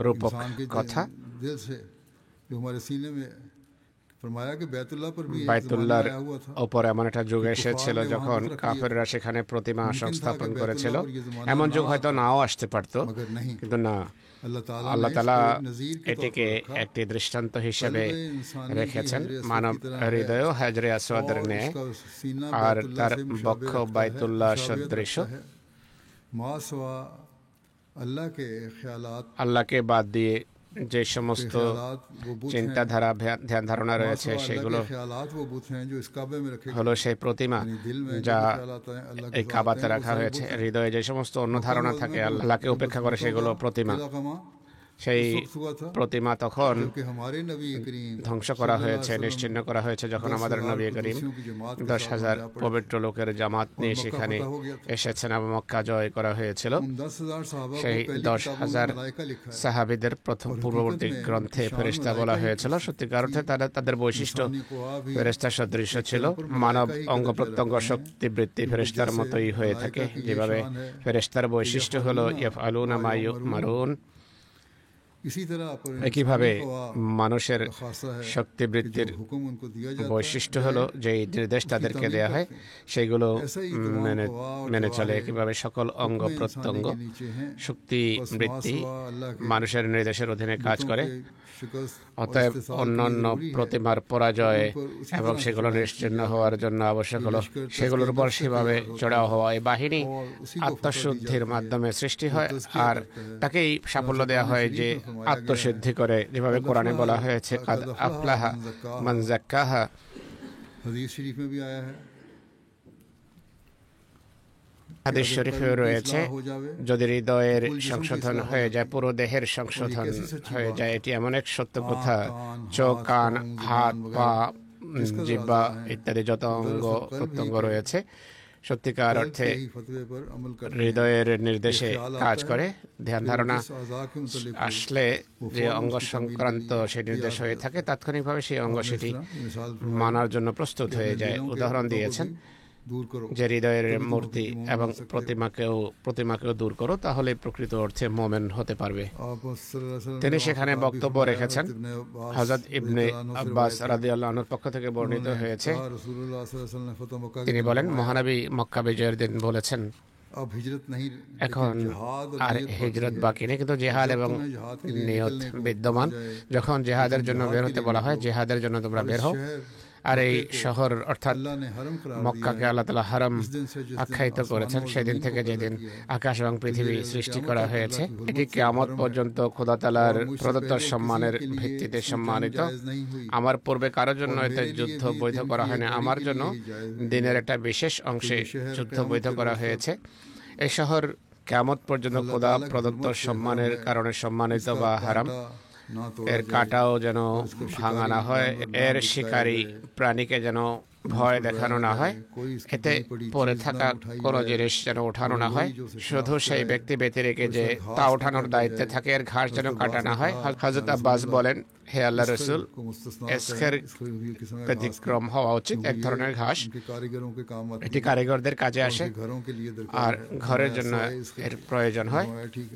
রূপক इंसान के কথা। दिल से जो हमारे सीने में फरमाया कि बैतुल्लाह पर भी एक বাইতুল্লাহর ज़माना आया हुआ था। ওপর এমন একটা যুগ এসেছিল যখন কাফেররা সেখানে প্রতিমা সংস্থাপন করেছিল। এমন যুগ হয়তো নাও আসতে পারত, मगर नहीं, কিন্তু না, अल्लाह ताला আল্লাহ ने তাআলা इसको एक नज़ीर के तौर এটিকে पर रखा। একটি দৃষ্টান্ত হিসেবে कल्बे इंसानी রেখেছেন। हजरे असवद মানব की तरह है, হৃদয় হাজরে আসওয়াদের और ন্যায়, उसका सीना আর बैतुल्लाह তার से मुशाबिह বক্ষ रखता है, বাইতুল্লাহ मुशाबिहत সদৃশ। रखता है। मा सिवा अल्लाह के ख्यालात আল্লাহকে বাদ দিয়ে যে সমস্ত ख्यालात वो बुत हैं, চিন্তাধারা ধ্যান ধারণা मा রয়েছে सिवा अल्लाह সেগুলো के ख्यालात वो बुत हैं जो इस काबे में रखे गए হলো সেই প্রতিমা यानी दिल में जो যা ख्यालात हैं अल्लाह এই के কাবাতে ज़ात हैं, वो রাখা सारे হয়েছে। बुत हैं। হৃদয়ে যে সমস্ত অন্য ধারণা থাকে আল্লাহকে উপেক্ষা করে সেগুলো প্রতিমা। कमा সেই उस वक्त हुआ था প্রতিমা তখন जबकि हमारे नबी करीम ধ্বংস করা হয়েছে, নিশ্চিহ্ন করা হয়েছে যখন আমাদের নবী করিম 10,000 পবিত্র লোকের জামাত নিয়ে সেখানে এসেছেন এবং মক্কা জয় করা হয়েছিল। उन 10,000 साहबा সেই को पहली 10,000 किताबों में मलाइका लिखा है। সাহাবীদের প্রথম পূর্ববর্তী গ্রন্থে ফেরেশতা বলা হয়েছিল। সত্যিকার অর্থে তাদের বৈশিষ্ট্য ফেরেশতা সদৃশ ছিল। মানব অঙ্গ প্রত্যঙ্গ শক্তিবৃত্তি ফেরেশতার মতোই হয়ে থাকে। যেভাবে ফেরেশতার বৈশিষ্ট্য হলো ইয়াফআলুনা মা ইউমারুন, इसी तरह पर একইভাবে इंसानी ख्वाह মানুষের का खासा है कि শক্তিবৃত্তির जो हुक्म उनको दिया जाता है বৈশিষ্ট্য হলো যে নির্দেশ তাদেরকে দেয়া হয় সেগুলো মেনে চলে। একইভাবে সকল অঙ্গ প্রত্যঙ্গ के नीचे हैं। শক্তিবৃত্তি মানুষের নির্দেশের অধীনে কাজ করে। অতএব অন্যান্য প্রতিমার পরাজয় এবং সেগুলো নিশ্চিহ্ন হওয়ার জন্য আবশ্যক হলো সেগুলোর উপর সেভাবে চড়াও হওয়া। এই বাহিনী আত্মশুদ্ধির মাধ্যমে সৃষ্টি হয় আর তাকেই সাফল্য দেওয়া হয় যে আত্মশুদ্ধি করে, যেভাবে কোরআনে বলা হয়েছে কাদ আফলাহা মান যাক্কাহা। हदीस शरीफ में भी आया है হাদিস শরীফে রয়েছে যদি হৃদয়ের সংশোধন হয়ে যায় পুরো দেহের সংশোধন হয়ে যায়। এটি এমন এক সত্য কথা, চোখ, কান, হাত, পা, জিহ্বা ইত্যাদি যত অঙ্গ প্রত্যঙ্গ রয়েছে সত্যিকার অর্থে यही फतवे पर अमल कर হৃদয়ের নির্দেশে কাজ করে। ধ্যান ধারণা আসলে যে অঙ্গ সংক্রান্ত সেই নির্দেশ হয়ে থাকে তাৎক্ষণিকভাবে সেই অঙ্গ সেটি মানার জন্য প্রস্তুত হয়ে যায়। উদাহরণ দিয়েছেন दूर करो যে হৃদয়ের মূর্তি এবং প্রতিমাকেও দূর করো, তাহলে প্রকৃত অর্থে মোমেন হতে পারবে। তিনি সেখানে বক্তব্য রেখেছেন। হযরত ইবনে আব্বাস রাদিয়াল্লাহু আনহুর পক্ষ থেকে বর্ণিত হয়েছে, তিনি বলেন মহানবী মক্কা বিজয়ের দিন বলেছেন, अब हिजरत नहीं এখন আর হিজরত বাকি নেই, কিন্তু জেহাদ এবং নিয়ত বিদ্যমান। যখন জেহাদের জন্য বের হতে বলা হয়, জেহাদের জন্য তোমরা বের হও। আর এই শহর অর্থাৎ अल्लाह ने हरम करार মক্কাকে আল্লাহ তাআলা হারাম আখ্যায়িত করেছেন সেদিন থেকে যেদিন আকাশ এবং পৃথিবী সৃষ্টি করা হয়েছে। এটি কিয়ামত পর্যন্ত খোদা তাআলার প্রদত্ত সম্মানের ভিত্তিতে সম্মানিত। আমার পূর্বে কারোর জন্য এতে যুদ্ধ বৈধ করা হয়নি, আমার জন্য দিনের একটা বিশেষ অংশে যুদ্ধ বৈধ করা হয়েছে। এই শহর কিয়ামত পর্যন্ত খোদা প্রদত্ত সম্মানের কারণে সম্মানিত বা হারাম। এর কাঁটাও যেন ভাঙা না হয়, এর শিকারী প্রাণীকে যেন ভয় দেখানো না হয়, এতে পড়ে থাকা কোনো জিনিস যেন ওঠানো না হয়। শুধু সেই ব্যক্তি ব্যতি রেখে যে তা ওঠানোর দায়িত্বে থাকে, এর ঘাস যেন কাটা না হয়। হযরত আব্বাস বলেন, হে আল্লাহ রাসূল, এসখের ব্যতিক্রম হওয়া উচিত, এক ধরনের ঘাস, এটি কারিগরদের কাজে আসে আর ঘরের জন্য এর প্রয়োজন হয়।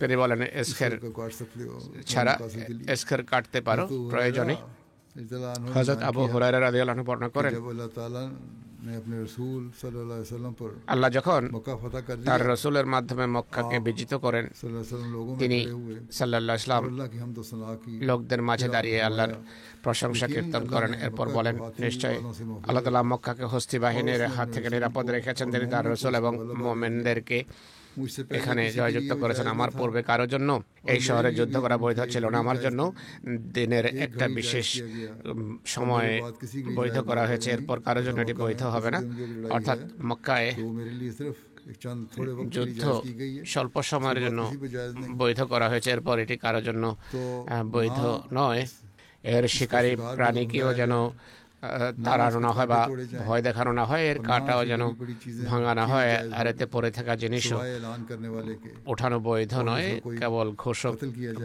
তিনি বলেন এসখের ছাড়া এসখের কাটতে পারো প্রয়োজনে। इत्तला अन्हु ने হযরত बयान আবু किया হুরায়রা রাদিয়াল্লাহু আনহু বর্ণনা कि করেন, जब अल्लाह ताला ने अपने रसूल सल्लल्लाहु अलैहि वसल्लम पर আল্লাহ যখন मक्का फतह कर তার दिया, রসুলের মাধ্যমে মক্কাকে বিজিত করেন, सल्लल्लाहु अलैहि वसल्लम लोगों में তিনি खड़े हुए সাল্লাল্লাহু আলাইহি সাল্লাম और अल्लाह की हमद व सना की। লোকদের মাঝে দাঁড়িয়ে আল্লাহর প্রশংসা কীর্তন করেন। এরপর বলেন, নিশ্চয় আল্লাহ তাআলা মক্কাকে হস্তি বাহিনীর হাত থেকে নিরাপদ রেখেছেন। তিনি তার রসুল এবং মুমিনদেরকে मुझसे এখানে জয়যুক্ত করেছেন। আমার পূর্বে কারোর জন্য এই শহরে যুদ্ধ করা বৈধ ছিল না। আমার জন্য দিনের একটা বিশেষ সময় বৈধ করা হয়েছে, এরপর কারোর জন্য এটি বৈধ হবে না। অর্থাৎ মক্কায় तो मेरे लिए सिर्फ एक चंद थोड़े वक्त के लिए যুদ্ধ जायज की गई है, স্বল্প সময়ের জন্য किसी पे जायज नहीं। বৈধ করা হয়েছে, এরপর এটি কারোর জন্য तो বৈধ वहाँ নয়। এর শিকারী প্রাণীকেও যেন তাড়ানো না হয় বা ভয় দেখানো না হয়, এর কাঁটাও যেন ভাঙা না হয়, আর এতে পড়ে থাকা জিনিসও सिवाय ऐलान करने वाले के ওঠানো বৈধ নয়, কেবল ঘোষক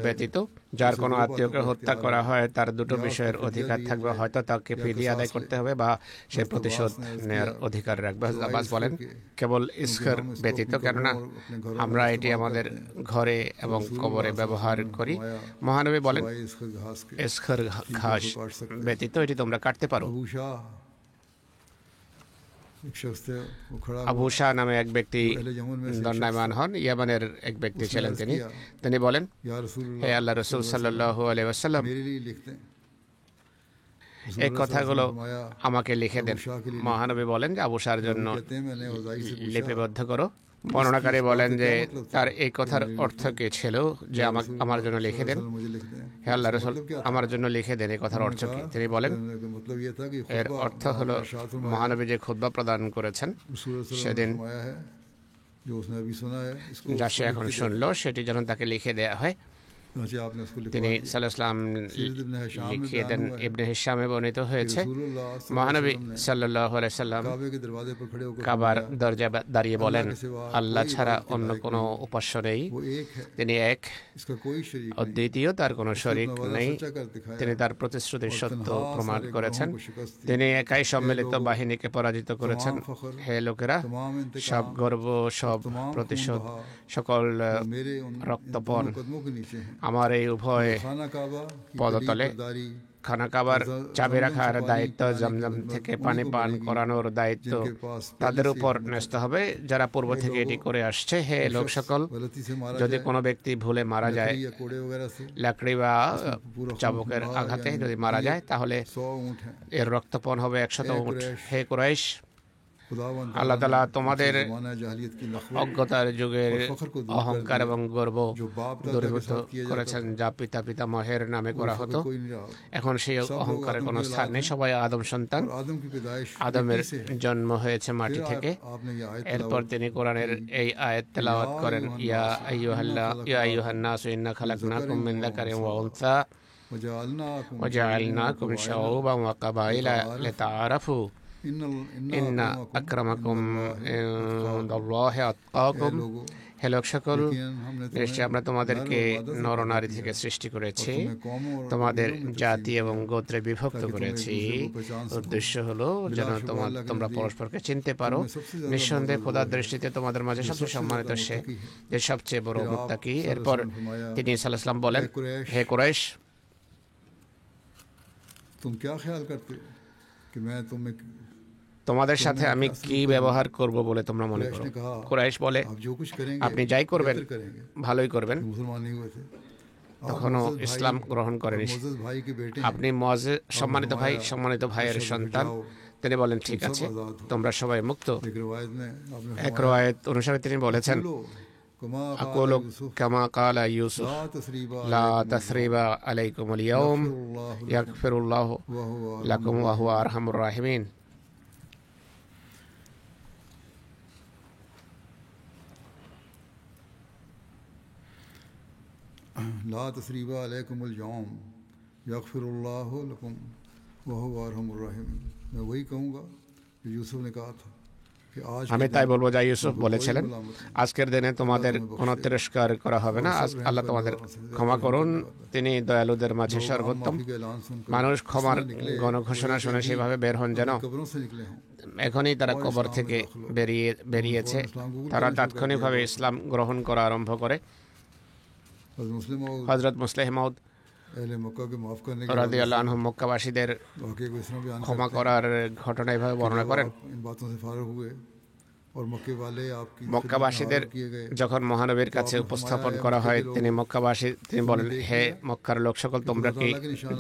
ব্যতীত। যার কোনো আত্মীয়কে হত্যা করা হয় তার দুটো বিষয়ের অধিকার থাকবে, হয়তো তাকে ফিদিয়া আদায় করতে হবে বা সে প্রতিশোধ নেওয়ার অধিকার রাখবে। আব্বাস বলেন, কেবল ইস্খর ব্যতীত, কেননা আমরা এটি আমাদের ঘরে এবং কবরে ব্যবহার করি। মহানবী বলেন, सिवाय इसके घास के। ইস্খর ঘাস ব্যতীত এটি তোমরা কাটতে পারো। अबू शाह एक शख्स थे, वो खड़ा আবু हुआ, শাহ নামে এক ব্যক্তি पहले यमन में से দণ্ডায়মান হন। ইয়ামানের এক ব্যক্তি ছিলেন তিনি বলেন, या रसूलुल्लाह হে আল্লাহ রসুল সাল্লাল্লাহু আলাইহি ওয়াসাল্লাম, मेरे लिए लिखते हैं। এই কথাগুলো আমাকে লিখে দেন। মহানবী বলেন যে আবু শাহর জন্য कहते हैं मैंने औज़ाई से पूछा, লিপিবদ্ধ করো। বর্ণনাকারী বলেন যে তার এই কথার অর্থ কি ছিল যে আমার জন্য লিখে দেন। मुझे लिखते हैं। হে আল্লাহ রসুল, আমার জন্য লিখে দেন, এই কথার অর্থ কি? তিনি বলেন, मतलब ये था कि এর অর্থ হলো মহানবী যে খুতবা প্রদান করেছেন সেদিন, फरमाया है जो उसने अभी सुना है, इसको যা সে এখন শুনলো সেটি যেন তাকে লিখে দেয়া হয়। अच्छा आपने उसको लिखवा তিনি दिया। সাল্লাল্লাহু আলাইহি ওয়াসাল্লাম লিখিয়ে দেন। ইবনে হিশামে বর্ণিত হয়েছে, रसूलुल्लाह सल्लल्लाहु মহানবী अलैहि वसल्लम সাল্লাল্লাহু আলাইহি সাল্লাম काबे के दरवाजे पर खड़े होकर কাবার फरमाया, দরজায় দাঁড়িয়ে বলেন, আল্লাহ ছাড়া অন্য কোনো উপাস্য নেই, वो एक है, তিনি এক, इसका कोई शरीक नहीं। অদ্বিতীয়, তার কোনো শরীক वादा নেই। सच्चा कर दिखाया। তিনি তার প্রতিশ্রুতির সত্য तन्हा প্রমাণ सारे করেছেন। ग्रहों को शिकस्त दी। তিনি একাই সম্মিলিত বাহিনীকে পরাজিত করেছেন। तमाम फख्र, হে লোকেরা, तमाम इंतकाम, সব গর্ব, সব तमाम প্রতিশোধ, खून बहा, সকল मेरे उन রক্তপণ दोनों कदमों के नीचे है। আমার এই উভয় खाना काबा की পদতলে। कलीदारी, খানা কাবার চাবি রাখার দায়িত্ব, জমজম থেকে পানি পান করানোর দায়িত্ব তাদের উপর ন্যস্ত হবে যারা পূর্ব থেকে এটি করে আসছে। হে লোক সকল, गलती से मारा যদি जाए, কোনো ব্যক্তি ভুলে মারা যায় लकड़ी या कोड़े वगैरह से, লাকড়ি বা চাবুকের আঘাতে যদি মারা যায়, তাহলে 100 ऊँट हैं। এর রক্তপণ হবে 100 উট। হে কুরাইশ, खुदावंद আল্লাহ তাআলা ने তোমাদের ज़माना जाहिलियत की नखवत অজ্ঞতার যুগের और फख्र को दूर कर অহংকার दिया। এবং গর্ব जो बाप दादा के দূরীভূত साथ किया जाता করেছেন, যা পিতা পিতামহের নামে করা था, হতো। कोई नहीं रहा। এখন সেই অহংকারের কোনো স্থান নেই, সবাই আদম সন্তান। और आदम की पैदाइश আদমের मिट्टी से है। জন্ম হয়েছে মাটি फिर থেকে। आपने ये आयत এরপর তিনি কোরআনের এই আয়াত তেলাওয়াত করেন, ইয়া আইয়ুহান নাসু ইন্না খালাকনাকুম মিন যাকারিন ওয়া উনসা वजअलनाकुम ওয়াজআলনাকুম শাউবান ওয়া কাবাইলা লিতাআরাফু ইন্না আক্রামাকুম ইনদাল্লাহি আতকাকুম। হে লোক সকল, নিশ্চয় আমরা তোমাদেরকে নরনারী থেকে সৃষ্টি করেছি, তোমাদের জাতি এবং গোত্রে বিভক্ত করেছি। উদ্দেশ্য হলো যেন তোমরা পরস্পরকে চিনতে পারো। নিঃসন্দেহে খোদার দৃষ্টিতে তোমাদের মাঝে সবচেয়ে সম্মানিত সে, যে সবচেয়ে বড় মুত্তাকি। এরপর তিনি সাল্লাল্লাহু আলাইহি ওয়াসাল্লাম বলেন, হে কুরাইশ, तुम क्या ख्याल करते हो कि मैं तुम्हें তোমাদের সাথে আমি কি ব্যবহার করব বলে তোমরা মনে করো? কুরাইশ বলে, आप जो कुछ करेंगे আপনি যাই করবেন बेहतर करेंगे। ভালোই করবেন। मुसलमान नहीं हुए थे। তখনও ইসলাম গ্রহণ করেনি। मोअज़्ज़ज़ भाई के बेटे আপনি সম্মানিত ভাইয়ের সন্তান। তিনি বলেন, ঠিক আছে, তোমরা সবাই মুক্ত। एक रिवायत में आपने এক রওয়ায়াত অনুসারে তিনি বলেছেন, कमा আকুলু কামা কালা ইউসুফ ला तसरीबा লা তাসরিবা আলাইকুমুল ইয়াউম ইয়াগফিরুল্লাহু লাকুম ওয়া হুয়া আরহামুর রাহিমিন। ला तसरीबा अलैकुमुल यौम यगफिरुल्लाहु लकुम व हुवा अरहमुर राहिमीन। मैं वही कहूँगा जो यूसुफ ने कहा था कि आज আমি তাই বলবো যা ইউসুফ বলেছিলেন, আজকের দিনে তোমাদের কোনো তিরস্কার করা হবে না। আল্লাহ তোমাদের ক্ষমা করুন, তিনি দয়ালুদের মাঝে সর্বোত্তম। के ऐलान सुनकर মানুষ ক্ষমার গণঘোষণা শুনে সেভাবে বের হন যেন कब्रों से निकले हों। এখনই তারা কবর থেকে বেরিয়েছে। তারা তাৎক্ষণিকভাবে ইসলাম গ্রহণ করা আরম্ভ করে। हज़रत मुस्लिम और হযরত মুসলিহ মাউদ अहले मक्का के माफ़ करने के রাদিয়াল্লাহু আনহু মক্কাবাসীদের वाक़े को इस तरह बयान ক্ষমা करते করার ঘটনা এভাবে हैं বর্ণনা कि করেন। आप इन बातों से फारिग हुए और मक्के वाले आपकी মক্কাবাসীদের किए गए যখন মহানবীর কাছে উপস্থাপন করা হয় তিনি বলেন, হে মক্কার লোক সকল, তোমরা কি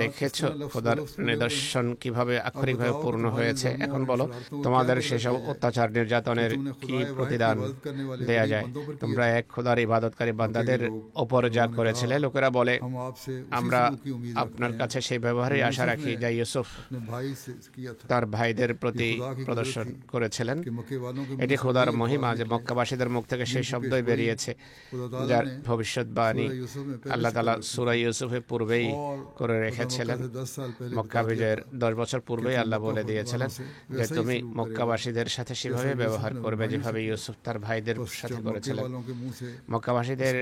দেখেছো খোদার নিদর্শন কিভাবে আক্ষরিকভাবে পূর্ণ হয়েছে? এখন বলো তোমাদের সেসব অত্যাচার নির্যাতনের কি প্রতিদান দেয়া যায়? তোমরা এক খোদার ইবাদতকারী বান্দাদের ওপর যা করেছিলে। লোকেরা বলে, हम आपसे আমরা আপনার কাছে সেই ব্যবহারই আশা রাখি যা ইউসুফ अपने भाई से किया था তার ভাইদের প্রতি প্রদর্শন করেছিলেন। कि मक्के वालों के এটি খোদার মহিমা যে মক্কাবাসীদের মুখ থেকে সেই শব্দই বেরিয়েছে যার ভবিষ্যৎবাণী আল্লাহ তাআলা সূরা ইউসুফে পূর্বেই করে রেখেছিলেন। 10 साल पहले মক্কা বিজয়ের 10 বছর পূর্বেই আল্লাহ বলে দিয়েছিলেন যে তুমি মক্কাবাসীদের সাথে সেভাবে ব্যবহার করবে যেভাবে ইউসুফ তার ভাইদের সাথে করেছিলেন। वालों के मुंह से মক্কাবাসীদের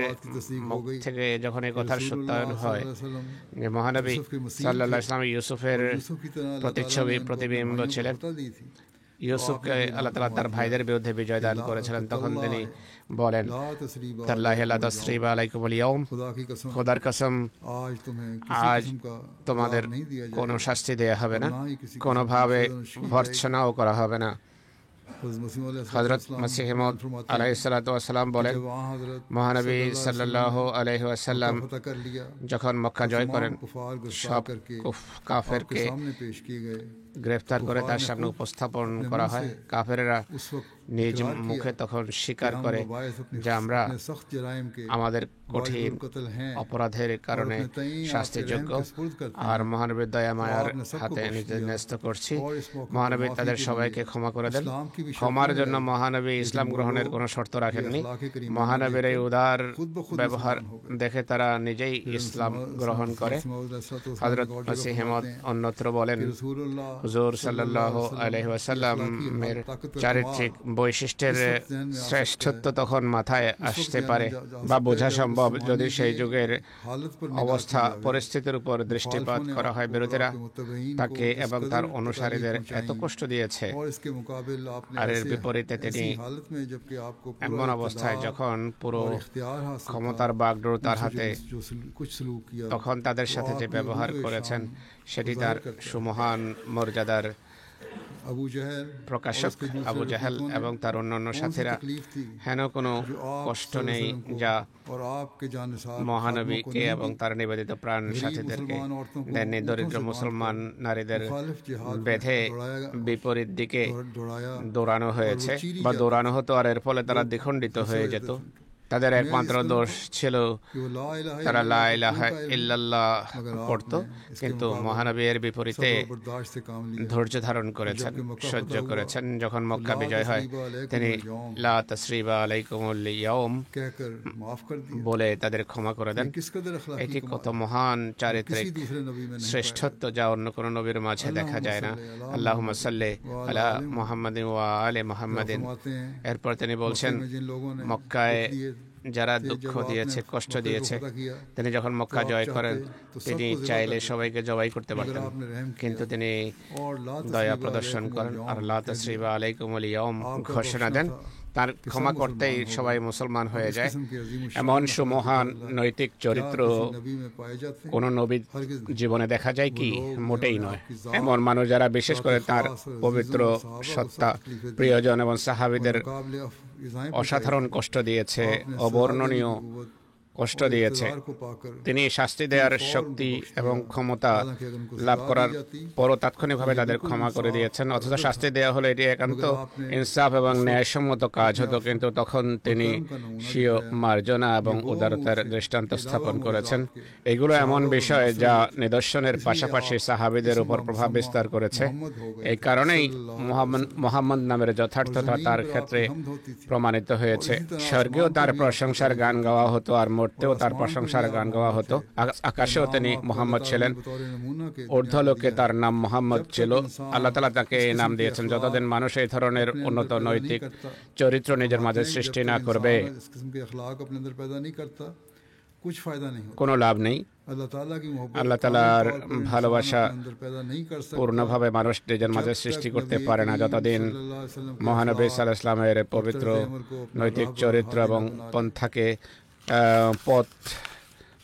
মুখ থেকে যখন এই কথার সত্যায়ন হয় যে মহানবী সাল্লাল্লাহু আলাইহি ওয়াসাল্লাম ইউসুফের यूसुफ की तरह প্রতিচ্ছবি প্রতিবিম্ব ছিলেন। दी थी ইউসুফকে আল্লাহ তাআলা তার ভাইদের বিরুদ্ধে বিজয় দান করেছিলেন। তখন তিনি বলেন, ला तसरीबा তাল্লাহি লা তাসরিবা আলাইকুমুল ইয়াউম, खुदा की कसम খোদার কসম आज तुम्हें আজ किसी किस्म का তোমাদের नहीं दिया जाएगा কোনো শাস্তি দেয়া হবে না, ना ही किसी কোনোভাবে ভর্ৎসনাও করা হবে না। হযরত हजरत মসিহ মাউদ আলাইহিস সালাতু ওয়াস সালাম বলেন, वहाँ हजरत মহানবী সাল্লাল্লাহু আলাইহি ওয়াসাল্লাম फतह कर लिया যখন মক্কা জয় করেন कुफार गिरफ्तार সব करके কাফেরকে आपके सामने पेश किए गए গ্রেফতার করে তার সামনে উপস্থাপন করা হয়। কাফেরেরা उस वक्त নিজ মুখে তখন স্বীকার করে যে আমরা अपने सख्त जराइम के আমাদের কঠিন कत्ल हैं অপরাধের কারণে শাস্তিযোগ্য আর মহানবীর দয়া মায়ার হাতে নিজে ন্যস্ত করছি। মহানবী তাদের সবাইকে ক্ষমা করে দেন। ক্ষমার জন্য মহানবী ইসলাম গ্রহণের কোনো শর্ত রাখেননি। মহানবীর এই উদার ব্যবহার দেখে তারা নিজেই ইসলাম গ্রহণ করে। হযরত মসিহ মাউদ অন্যত্র বলেন, হুজুর সাল্লাল্লাহু আলাইহি ওয়াসাল্লামের চারিত্রিক বৈশিষ্ট্যের শ্রেষ্ঠত্ব তখন মাথায় আসতে পারে বা বোঝা সম্ভব যদি সেই যুগের অবস্থা পরিস্থিতির উপর দৃষ্টিপাত করা হয়। বিরোধীরা তাকে এবং তার অনুসারীদের এত কষ্ট দিয়েছে, और इसके मुकाबिल आपने আর এর বিপরীতে তিনি ऐसी हालत में जबकि आपको এমন पूरा অবস্থায় যখন পুরো इख्तियार हासिल था, ক্ষমতার বাগডোর তার হাতে, जो कुछ सलूक किया তখন তাদের সাথে যে ব্যবহার করেছেন সেটি তার সুমহান মর্যাদার अबू जहल প্রকাশক। আবু জাহেল এবং তার অন্যান্য সাথীরা तकलीफ थी হেন কোনো কষ্ট নেই যা और आपके जानसार মহানবীকে এবং তার নিবেদিত প্রাণ সাথীদেরকে দেননি। দরিদ্র মুসলমান নারীদের বেঁধে বিপরীত দিকে दौड़ाया দৌড়ানো হয়েছে বা দৌড়ানো হতো, আর এর ফলে তারা দ্বিখণ্ডিত হয়ে যেত। তাদের একমাত্র দোষ ছিল कि वो ला इलाहा তারা লা ইলাহা ইল্লাল্লাহ পড়তো, কিন্তু মহানবী এর বিপরীতে बर्दाश्त से काम लिया ধৈর্য ধারণ করেছেন, সহ্য করেছেন। যখন মক্কা বিজয় হয় তিনি লা তাসরিবা আলাইকুমুল ইয়াউম कहकर माफ कर दिया। বলে তাদের ক্ষমা করে দেন। किस कदर अखलाकी এটি कमाल कत মহান চারিত্রিক किसी दूसरे नबी में नहीं শ্রেষ্ঠত্ব যা অন্য কোন নবীর মাঝে দেখা যায় না। আল্লাহুম্মা সাল্লি আলা মুহাম্মাদিন ওয়া আলি মুহাম্মাদিন। फरमाते हैं এরপর তিনি বলছেন, में जिन लोगों ने মক্কায় যারা দুঃখ দিয়েছে, কষ্ট দিয়েছে, তিনি যখন মক্কা জয় করেন তিনি চাইলে সবাইকে জবাই করতে পারতেন, কিন্তু তিনি और ला দয়া প্রদর্শন করেন আর লা তাসরিবা আলাইকুমুল ইয়াউম ঘোষণা দেন। তার ক্ষমা করতেই সবাই মুসলমান হয়ে যায়। এমন সুমহান নৈতিক চরিত্র नबी में पाए जाते हैं কোন নবীর জীবনে দেখা যায় কি? মোটেই নয়। এমন মানুষ যারা বিশেষ করে তার পবিত্র সত্তা, প্রিয়জন এবং সাহাবীদের मुकाबले इज़ाएं অসাধারণ কষ্ট দিয়েছে, অবর্ণনীয় কষ্ট দিয়েছে। को पाकर তিনি শাস্তি দেওয়ার শক্তি এবং ক্ষমতা লাভ করার পরও তাৎক্ষণিকভাবে তাদের ক্ষমা করে দিয়েছেন। অথচ শাস্তি দেওয়া হলে এটি একান্ত ইনসাফ এবং ন্যায়সম্মত কাজ হতো, কিন্তু তখন তিনি স্বীয় মার্জনা এবং উদারতার দৃষ্টান্ত স্থাপন করেছেন। এগুলো এমন বিষয় যা নিদর্শনের পাশাপাশি সাহাবীদের উপর প্রভাব বিস্তার করেছে। এই কারণেই মুহাম্মদ নামের যথার্থতা তার ক্ষেত্রে প্রমাণিত হয়েছে। স্বর্গেও তার প্রশংসার গান গাওয়া হতো, আর মর্তেও তার প্রশংসার গান গাওয়া হতো। আকাশেও তিনি মোহাম্মদ ছিলেন, ঊর্ধ্বলোকে তার নাম মোহাম্মদ ছিল। আল্লাহ তাআলা তাকে এই নাম দিয়েছেন। যতদিন মানুষ এই ধরনের উন্নত নৈতিক চরিত্র নিজের মাঝে সৃষ্টি না করবে, इस किस्म के अखलाक अपने अंदर पैदा नहीं करता, कुछ फायदा नहीं होता। কোনো লাভ নেই। अल्लाह ताला की मोहब्बत আল্লাহ তাআলার और कोई ভালোবাসা इंसान अंदर पैदा नहीं कर सकता। পূর্ণভাবে মানুষ নিজের মাঝে সৃষ্টি করতে পারে না যতদিন মহানবী সাল্লাল্লাহু আলাইহি ওয়াসাল্লামের পবিত্র নৈতিক চরিত্র এবং পন্থাকে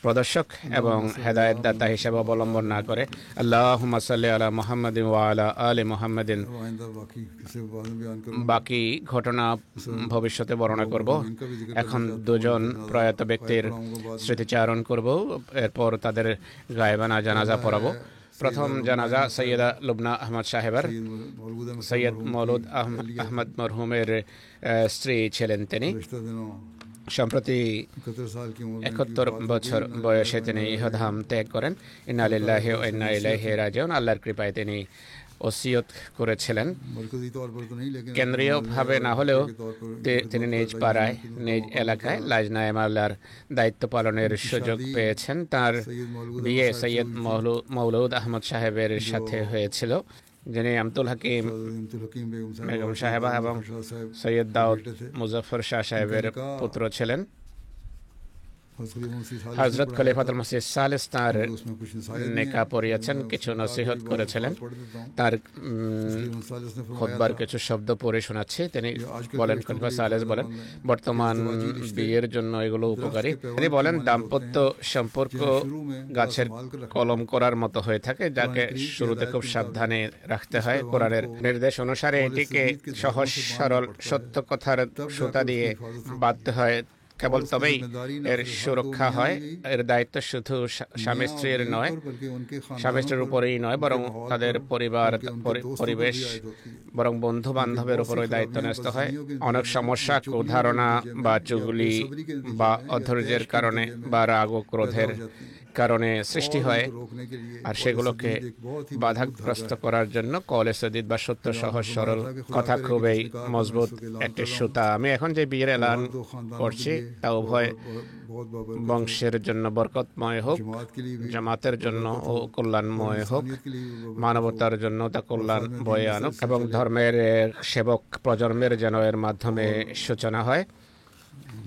প্রদর্শক এবং হেদায়েত দাতা হিসেবে অবলম্বন না করে। আল্লাহুম্মা সাল্লি আলা মুহাম্মাদিন ওয়া আলা আলি মুহাম্মাদিন। अब आइंदा बाकी किसी बाद में बयान करूंगा। বাকি ঘটনা ভবিষ্যতে বর্ণনা করব। এখন দুজন প্রয়াত ব্যক্তির স্মৃতিচারণ করব, এরপর তাদের গায়েবানা জানাজা পড়াবো। প্রথম জানাজা সৈয়দা লুবনা আহমদ সাহেবের। সৈয়দ মৌলুদ আহমদ মরহুমের স্ত্রী ছিলেন তিনি। रिश्ता दिनों সম্প্রতি 71 साल की उम्र में 71 বছর বয়সে তিনি ইহধাম ত্যাগ করেন। ইন্না লিল্লাহি ওয়া ইন্না ইলাইহি রাজিউন। আল্লাহর কৃপায় তিনি ওসিয়ত করেছিলেন। मरकजी तौर पर तो नहीं लेकिन কেন্দ্রীয়ভাবে না হলেও তিনি নিজ পাড়ায়, নিজ এলাকায় লাজনায়ে মাওলার দায়িত্ব পালনের সুযোগ পেয়েছেন। তার বিয়ে সৈয়দ মৌলুদ আহমদ সাহেবের সাথে হয়েছিল, যিনি আমতুল হাকিম अब्दुल हकीम বেগম সাহেবা এবং সৈয়দ দাউদ মুজফর শাহ সাহেবের পুত্র ছিলেন। হযরত খলিফাতুল মসিহ সালেস তার নেকা পড়িয়েছেন, কিছু নসিহত করেছিলেন। তার খুতবার কিছু শব্দ পড়ে শোনাচ্ছি। তিনি বলেন, খলিফা সালেস বলেন, বর্তমান বিয়ের জন্য এগুলো উপকারী। তিনি বলেন, দাম্পত্য সম্পর্ক গাছের কলম করার মতো হয়ে থাকে, যাকে শুরুতে খুব সাবধানে রাখতে হয়। কোরআনের নির্দেশ অনুসারে এটিকে সহজ সরল সত্য কথার সুতা দিয়ে বাঁধতে হয়, কেবল তবেই এর সুরক্ষা হয়। এর দায়িত্ব শুধু স্বামী স্ত্রীর নয়, স্বামী স্ত্রীর উপরেই নয়, বরং তাদের পরিবার, পরিবেশ, বরং বন্ধু বান্ধবের উপরই দায়িত্ব ন্যস্ত হয়। অনেক সমস্যা কুধারণা বা চুগলি বা অধৈর্যের কারণে বা রাগ ও ক্রোধের কারণে সৃষ্টি হয়, আর সেগুলোকে বাধাগ্রস্ত করার জন্য কওলে সদিদ বা সত্য সহজ সরল কথা খুবই মজবুত একটি সুতা। আমি এখন যে বিয়ের এলান করছি তা উভয় বংশের জন্য বরকতময় হোক, জামাতের জন্য ও কল্যাণময় হোক, মানবতার জন্য তা কল্যাণ বয়ে আনুক, এবং ধর্মের সেবক প্রজন্মের যেন এর মাধ্যমে সূচনা হয়।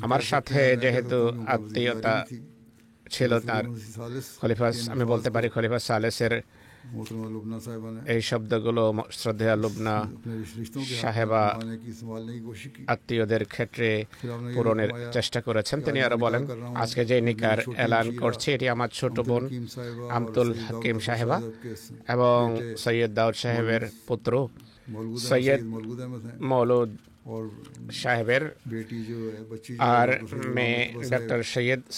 আমার সাথে যেহেতু আত্মীয়তা ছিল তার খলিফা, আমি বলতে পারি খলিফা সালেসের এই শব্দগুলো শ্রদ্ধেয়া লুবনা সাহেবা আত্মীয়দের ক্ষেত্রে পূরণের চেষ্টা করেছেন। তিনি আরো বলেন, আজকে যে নিকার এলান করছি এটি আমার ছোট বোন আমতুল হাকিম সাহেবা এবং সৈয়দ দাউদ সাহেবের পুত্র সৈয়দ মৌলুদ সাহেবের আর মেয়ে ডক্টর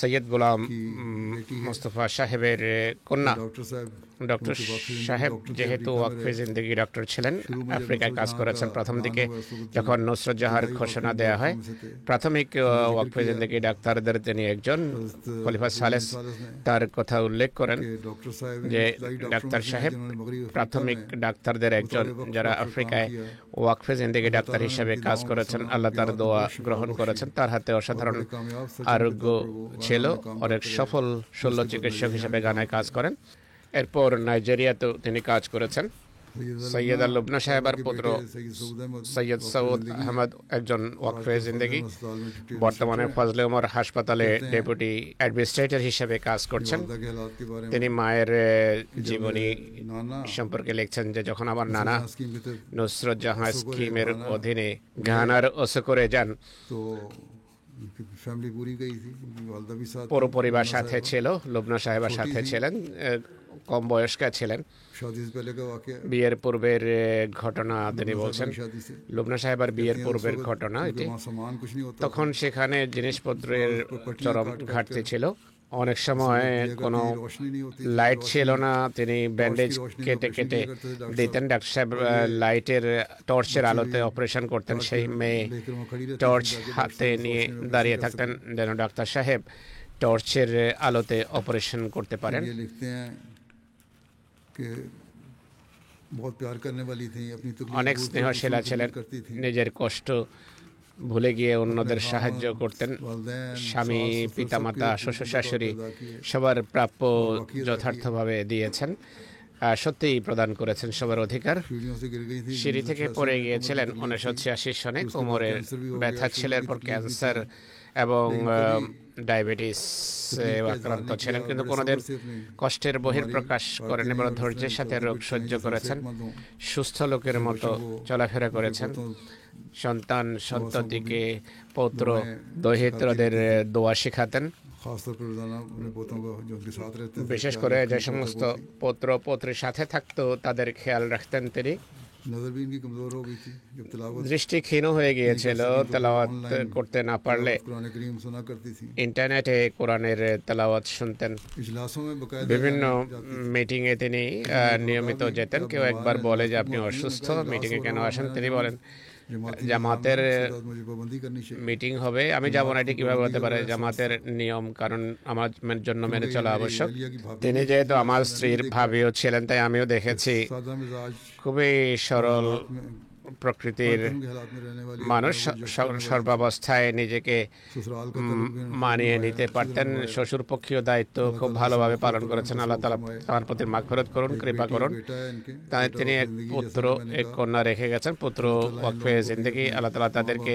সৈয়দ গোলাম মুস্তফা সাহেবের কন্যা। ডক্টর সাহেব যেহেতু ওয়াকফে জিন্দেগি ডক্টর ছিলেন, আফ্রিকায় কাজ করেছেন। প্রথম দিকে যখন নুসরত জাহার ঘোষণা দেয়া হয়, প্রাথমিক ওয়াকফে জিন্দেগি ডাক্তারদের তিনি একজন। খলিফা সালেস তার কথা উল্লেখ করেন যে ডাক্তার সাহেব প্রাথমিক ডাক্তারদের একজন, যারা আফ্রিকায় ওয়াকফে জিন্দেগি ডাক্তার হিসেবে কাজ করেছেন। আল্লাহ তার দোয়া গ্রহণ করেছেন। তার হাতে অসাধারণ আরোগ্য ছিল। অনেক সফল শল্য চিকিৎসক হিসেবে গানায় কাজ করেন। এরপর নাইজেরিয়াতেও তিনি কাজ করেছেন। সৈয়দা লুবনা সাহেবার পুত্র সৈয়দ সৌদ আহমদ একজন ওয়াকফে জিন্দেগি, বর্তমানে ফজলে উমর হাসপাতালে ডেপুটি অ্যাডমিনিস্ট্রেটর হিসেবে কাজ করছেন। তিনি মায়ের জীবনী সম্পর্কে লিখছেন যে যখন আমার নানা নুসরত জাহাঁ স্কিমের অধীনে ঘানার ওসকোরে যান, পুরো পরিবার সাথে ছিল। লুবনা সাহেবার সাথে ছিলেন, কম বয়স্কা ছিলেন। বিয়ের পূর্বের ঘটনা তিনি বলছেন, লুবনা সাহেবের বিয়ের পূর্বের ঘটনা এটি। তখন সেখানে জিনিসপত্রের চরম ঘাটতি ছিল। অনেক সময় কোনো লাইট ছিল না, তিনি ব্যান্ডেজ কেটে কেটে দিতেন। ডাক্তার সাহেব লাইটের টর্চের আলোতে অপারেশন করতেন। সেই মেয়ে টর্চ হাতে নিয়ে দাঁড়িয়ে থাকতেন যেন ডাক্তার সাহেব টর্চের আলোতে অপারেশন করতে পারেন। অনেক স্নেহশীলা ছিলেন, নিজের কষ্ট ভুলে গিয়ে অন্যদের সাহায্য করতেন। স্বামী, পিতামাতা, শ্বশুর শাশুড়ি সবার প্রাপ্য যথার্থভাবে দিয়েছেন, সত্যিই প্রদান করেছেন সবার অধিকার। সিঁড়ি থেকে পড়ে গিয়েছিলেন 1986 সনে। কোমরের ব্যথা ছিল, এরপর ক্যান্সার এবং ডায়াবেটিস আক্রান্ত ছিলেন, কিন্তু কোনোদিন কষ্টের বহিঃপ্রকাশ করেন, বড় ধৈর্যের সাথে রোগ সহ্য করেছেন। সুস্থ লোকের মতো চলাফেরা করেছেন। সন্তান সন্ততিকে পৌত্র দহিত্রদের দোয়া শিখাতেন। खासतौर पर रोज़ाना अपने पोतों को जो उनके साथ रहते थे বিশেষ করে যে সমস্ত পুত্র পুত্রীর সাথে থাকতো তাদের খেয়াল রাখতেন তিনি। नज़र भी इनकी कमज़ोर हो गई थी जब तिलावत দৃষ্টি ক্ষীণ হয়ে গিয়েছিল তেলাওয়াত করতে না পারলে। कुरान करीम सुना करती थी। ইন্টারনেটে কোরআনের তেলাওয়াত শুনতেন। इजलासों में बकायदा বিভিন্ন মিটিংয়ে তিনি নিয়মিত যেতেন। কেউ একবার বলে যে আপনি অসুস্থ, মিটিংয়ে কেন আসেন? তিনি বলেন জামাতের मुझे पाबंदी करनी चाहिए। মিটিং হবে, আমি যাব না, এটি কিভাবে হতে পারে? জামাতের নিয়ম কারণ আমার জন্য মেনে চলা আবশ্যক। তিনি যেহেতু আমার স্ত্রীর ভাবিও ছিলেন তাই আমিও দেখেছি सादा मिजाज খুবই সরল প্রকৃতির के हालात में रहने वाली মানুষ সর্বাবস্থায় নিজেকে ससुराल का মানিয়ে নিতে পারতেন। শ্বশুরপক্ষীয় দায়িত্ব খুব ভালোভাবে পালন করেছেন। আল্লাহ তাআলা তার প্রতি মাগফিরাত করুন, কৃপা করুন। बेटा है इनके তাই তিনি এক পুত্র এক কন্যা রেখে গেছেন। পুত্র ওয়াকফে জিন্দেগি, আল্লাহ তাআলা তাদেরকে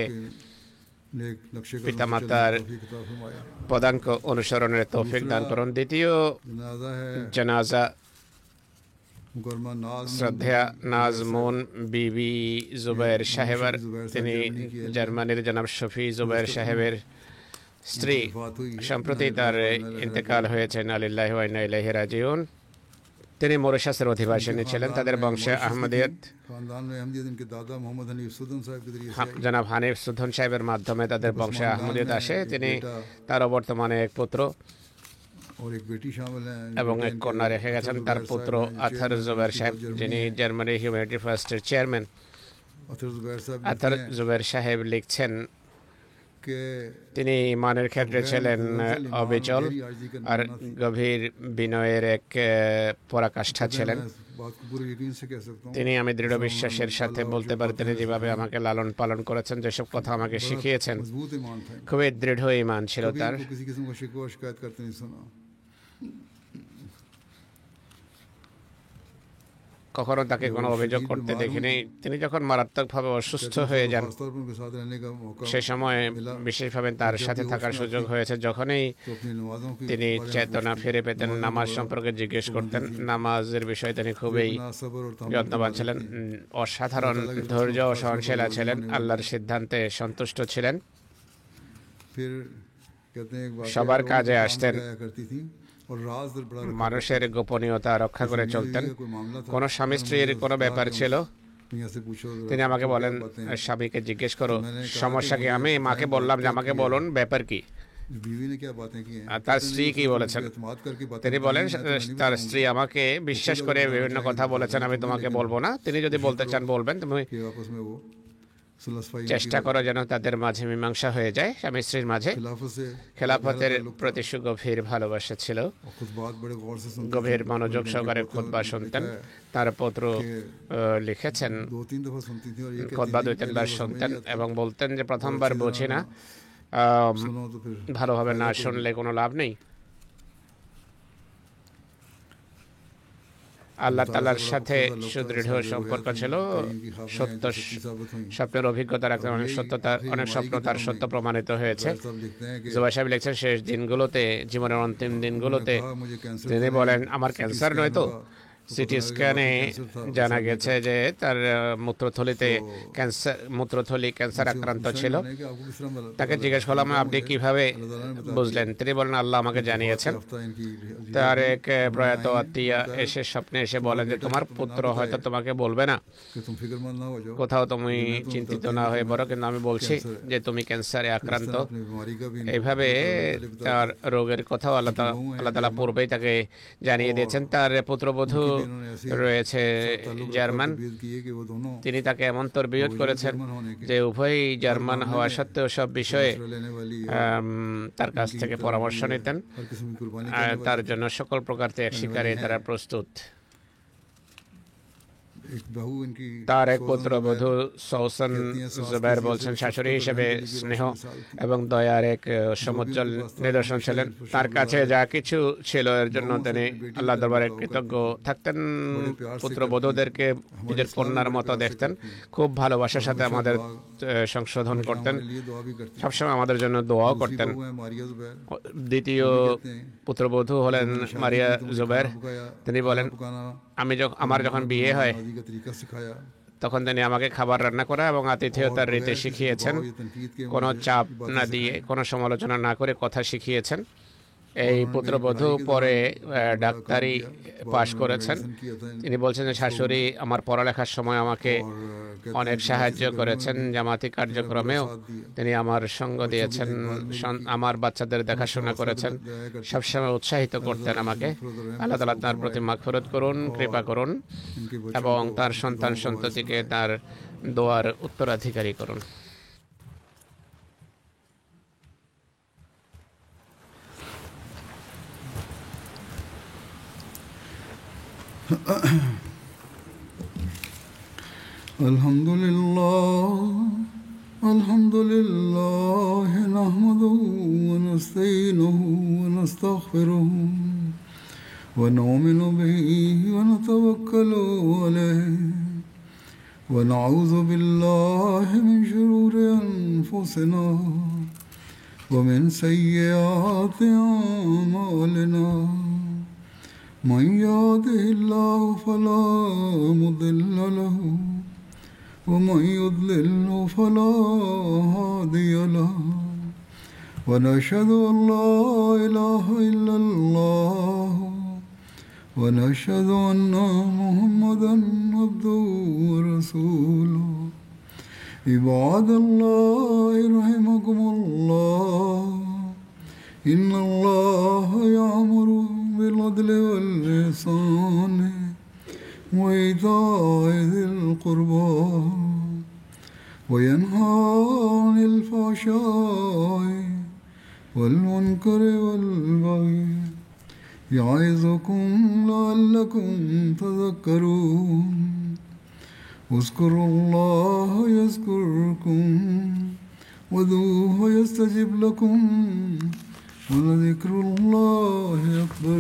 नेक नक्शे का পিতামাতার तौफीक अता फरमाया। পদাঙ্ক অনুসরণের তৌফিক দান করুন। দ্বিতীয় जनाजा है জানাজা मुकरमा नाज শ্রদ্ধেয়া নাজমুন বিবি জুবাইর সাহেবের। তিনি জার্মানির জনাব শফি জুবাইর সাহেবের স্ত্রী। बात हुई সম্প্রতি তার ইন্তেকাল হয়েছে। আলিল্লাহি ওয়া ইন্না ইলাইহি রাজিউন। তিনি মরিশাসের অধিবাসিনী ছিলেন। তাদের বংশে আহমদিয়ত खानदान में अहमदियत इनके दादा मोहम्मद हनीफ सुदन साहब के जरिए से জনাব হানিফ সুধন সাহেবের মাধ্যমে তাদের বংশে আহমদিয়ত আসে। তিনি তার বর্তমানে এক পুত্র और एक बेटी शामिल हैं এবং এক কন্যা রেখে গেছেন। তার পুত্র আথার জুবাইর সাহেব, যিনি জার্মানি হিউম্যানিটি ফার্স্টের চেয়ারম্যান। अतर जुबैर साहब আথার জুবাইর সাহেব লিখছেন के তিনি ইমানের ক্ষেত্রে ছিলেন অবিচল আর গভীর বিনয়ের এক পরাকাষ্ঠা ছিলেন। बात को पूरे यकीन से कह सकता हूँ তিনি আমি দৃঢ় বিশ্বাসের সাথে বলতে পারি তিনি যেভাবে আমাকে লালন পালন করেছেন, যেসব কথা আমাকে শিখিয়েছেন, मजबूत ईमान था इनका। খুবই দৃঢ় ঈমান ছিল कभी তার। इनको किसी किस्म का शिकवा शिकायत करते नहीं सुना। কখনো তাকে কোনো অভিযোগ করতে দেখিনি। তিনি যখন মারাত্মকভাবে অসুস্থ হয়ে যান खासतौर पर उनके साथ रहने का मौका সে সময় বিশেষভাবে তার সাথে থাকার সুযোগ হয়েছে। যখনই तो अपनी नमाजों की তিনি চেতনা ফিরে পেতেন, নামাজ সম্পর্কে জিজ্ঞেস করতেন। নামাজের বিষয়ে তিনি খুবই ना सब्र और तहम्मुल যত্নবান ছিলেন, অসাধারণ ধৈর্য ও সহনশীলা ছিলেন, আল্লাহর সিদ্ধান্তে সন্তুষ্ট ছিলেন। फिर कहते हैं एक बात সবার কাজে আসতেন, करती थी और राज दर बड़ा মানুষের গোপনীয়তা রক্ষা করে চলতেন। कोई मामला था কোনো স্বামী স্ত্রীর কোনো ব্যাপার ছিল, मियां से पूछो তিনি আমাকে বলেন স্বামীকে জিজ্ঞেস করো সমস্যা কি। আমি মাকে বললাম যে আমাকে বলুন ব্যাপার কি। बीवी ने क्या बातें की हैं আর তার স্ত্রী কি বলেছেন? एतमाद करके बातें তিনি বলেন তার স্ত্রী আমাকে বিশ্বাস করে বিভিন্ন কথা বলেছেন, আমি তোমাকে বলবো না। তিনি যদি বলতে চান বলবেন, তুমি कि आपस में वो सुलह सफाई চেষ্টা করো যেন তাদের মাঝে মীমাংসা হয়ে যায়, স্বামী স্ত্রীর মাঝে। खिलाफत से খেলাফতের প্রতি সুগভীর ভালোবাসা ছিল। और खुद बात बड़े गौर से सुनते গভীর মনোযোগ সহকারে খুতবা শুনতেন। তার পুত্র লিখেছেন दो तीन दफा सुनती थी और ये খুতবা দুই তিনবার শুনতেন এবং বলতেন যে প্রথমবার বুঝি না, सुनो तो फिर ভালোভাবে না শুনলে কোনো লাভ নেই। আল্লাহ তাআলার সাথে সুদৃঢ় সম্পর্ক ছিল। সত্য স্বপ্নের অভিজ্ঞতা রাখতেন, অনেক স্বপ্ন তার সত্য প্রমাণিত হয়েছে। सब लिखते हैं कि জুবাইর সাহেব লিখছেন শেষ দিনগুলোতে, জীবনের অন্তিম দিনগুলোতে मुझे कैंसर তিনি বলেন আমার ক্যান্সার নয় তো। সিটি স্ক্যানে জানা গেছে যে তার মূত্রথলি ক্যান্সার আক্রান্ত ছিল। कि आपको किस तरह मतलब তাকে জিজ্ঞেস করলাম আপনি কিভাবে বুঝলেন? তিনি বলেন আল্লাহ আমাকে জানিয়েছেন। हफ्ता इनकी তার এক প্রয়াত আত্মীয় এসে স্বপ্নে এসে বলেন যে তোমার পুত্র হয়তো তোমাকে বলবে না, कि तुम फिक्रमंद ना हो जाओ কোথাও তুমি চিন্তিত না হয়ে বড়, কিন্তু আমি বলছি যে তুমি ক্যান্সারে আক্রান্ত। अपनी बीमारी का भी এইভাবে তার রোগের কথাও আল্লাহ তাআলা পূর্বেই তাকে জানিয়ে দিয়েছেন। তার পুত্রবধূ রয়েছে জার্মান। तबीयत की है कि वो दोनों তিনি তাকে এমন তরবিয়ত করেছেন যে উভয়ই জার্মান হওয়া সত্ত্বেও সব বিষয়ে लेने वाली তার কাছ থেকে পরামর্শ নিতেন। हर किस्म की कुर्बानी আর তার জন্য সকল প্রকার ত্যাগ স্বীকারে তারা প্রস্তুত। एक बहू इनकी তার এক পুত্রবধূ সৌসন জুবাইর বলছেন শাশুড়ি হিসেবে স্নেহ এবং দয়ার এক সমুজ্জ্বল নিদর্শন ছিলেন। তার কাছে যা কিছু ছিল এর জন্য তিনি আল্লাহ দরবারে কৃতজ্ঞ থাকতেন। পুত্রবধূদেরকে নিজের কন্যার মতো দেখতেন, খুব ভালোবাসার সাথে আমাদের সংশোধন করতেন, लिए दुआ भी करती সবসময় আমাদের জন্য দোয়াও করতেন। है मारिया जुबैर দ্বিতীয় পুত্রবধূ হলেন মারিয়া জুবাইর। তিনি বলেন पकाना আমার যখন বিয়ে হয় शादी का तरीका सिखाया তখন তিনি আমাকে খাবার রান্না করা এবং আতিথেয়তার রীতি শিখিয়েছেন। ये तनकीद के কোনো চাপ না দিয়ে, কোনো সমালোচনা না করে কথা শিখিয়েছেন। এই পুত্রবধূ পরে ডাক্তারি পাশ করেছেন। তিনি বলছেন যে শাশুড়ি আমার পড়ালেখার সময় আমাকে অনেক সাহায্য করেছেন, জামাতি কার্যক্রমেও তিনি আমার সঙ্গ দিয়েছেন, আমার বাচ্চাদের দেখাশোনা করেছেন, সবসময় উৎসাহিত করতেন আমাকে। আল্লাহ তাআলা তার প্রতি মাগফিরাত করুন, কৃপা করুন এবং তার সন্তান সন্ততিকে তার দোয়ার উত্তরাধিকারী করুন। الحمد لله نحمده ونستعينه ونستغفره ونؤمن به ونتوكل عليه ونعوذ بالله من شرور أنفسنا ومن سيئات أعمالنا من يهده الله فلا مضل له ومن يضلل فلا هادي له ونشهد أن لا إله إلا الله ونشهد أن محمدا عبده ورسوله عباد الله رحمكم الله إن الله يأمر بالعدل والإحسان وإيتاء ذي القربى وينهى عن الفحشاء والمنكر والبغي يعظكم لعلكم تذكرون اذكروا الله يذكركم وادعوه يستجب لكم ولذكر الله أكبر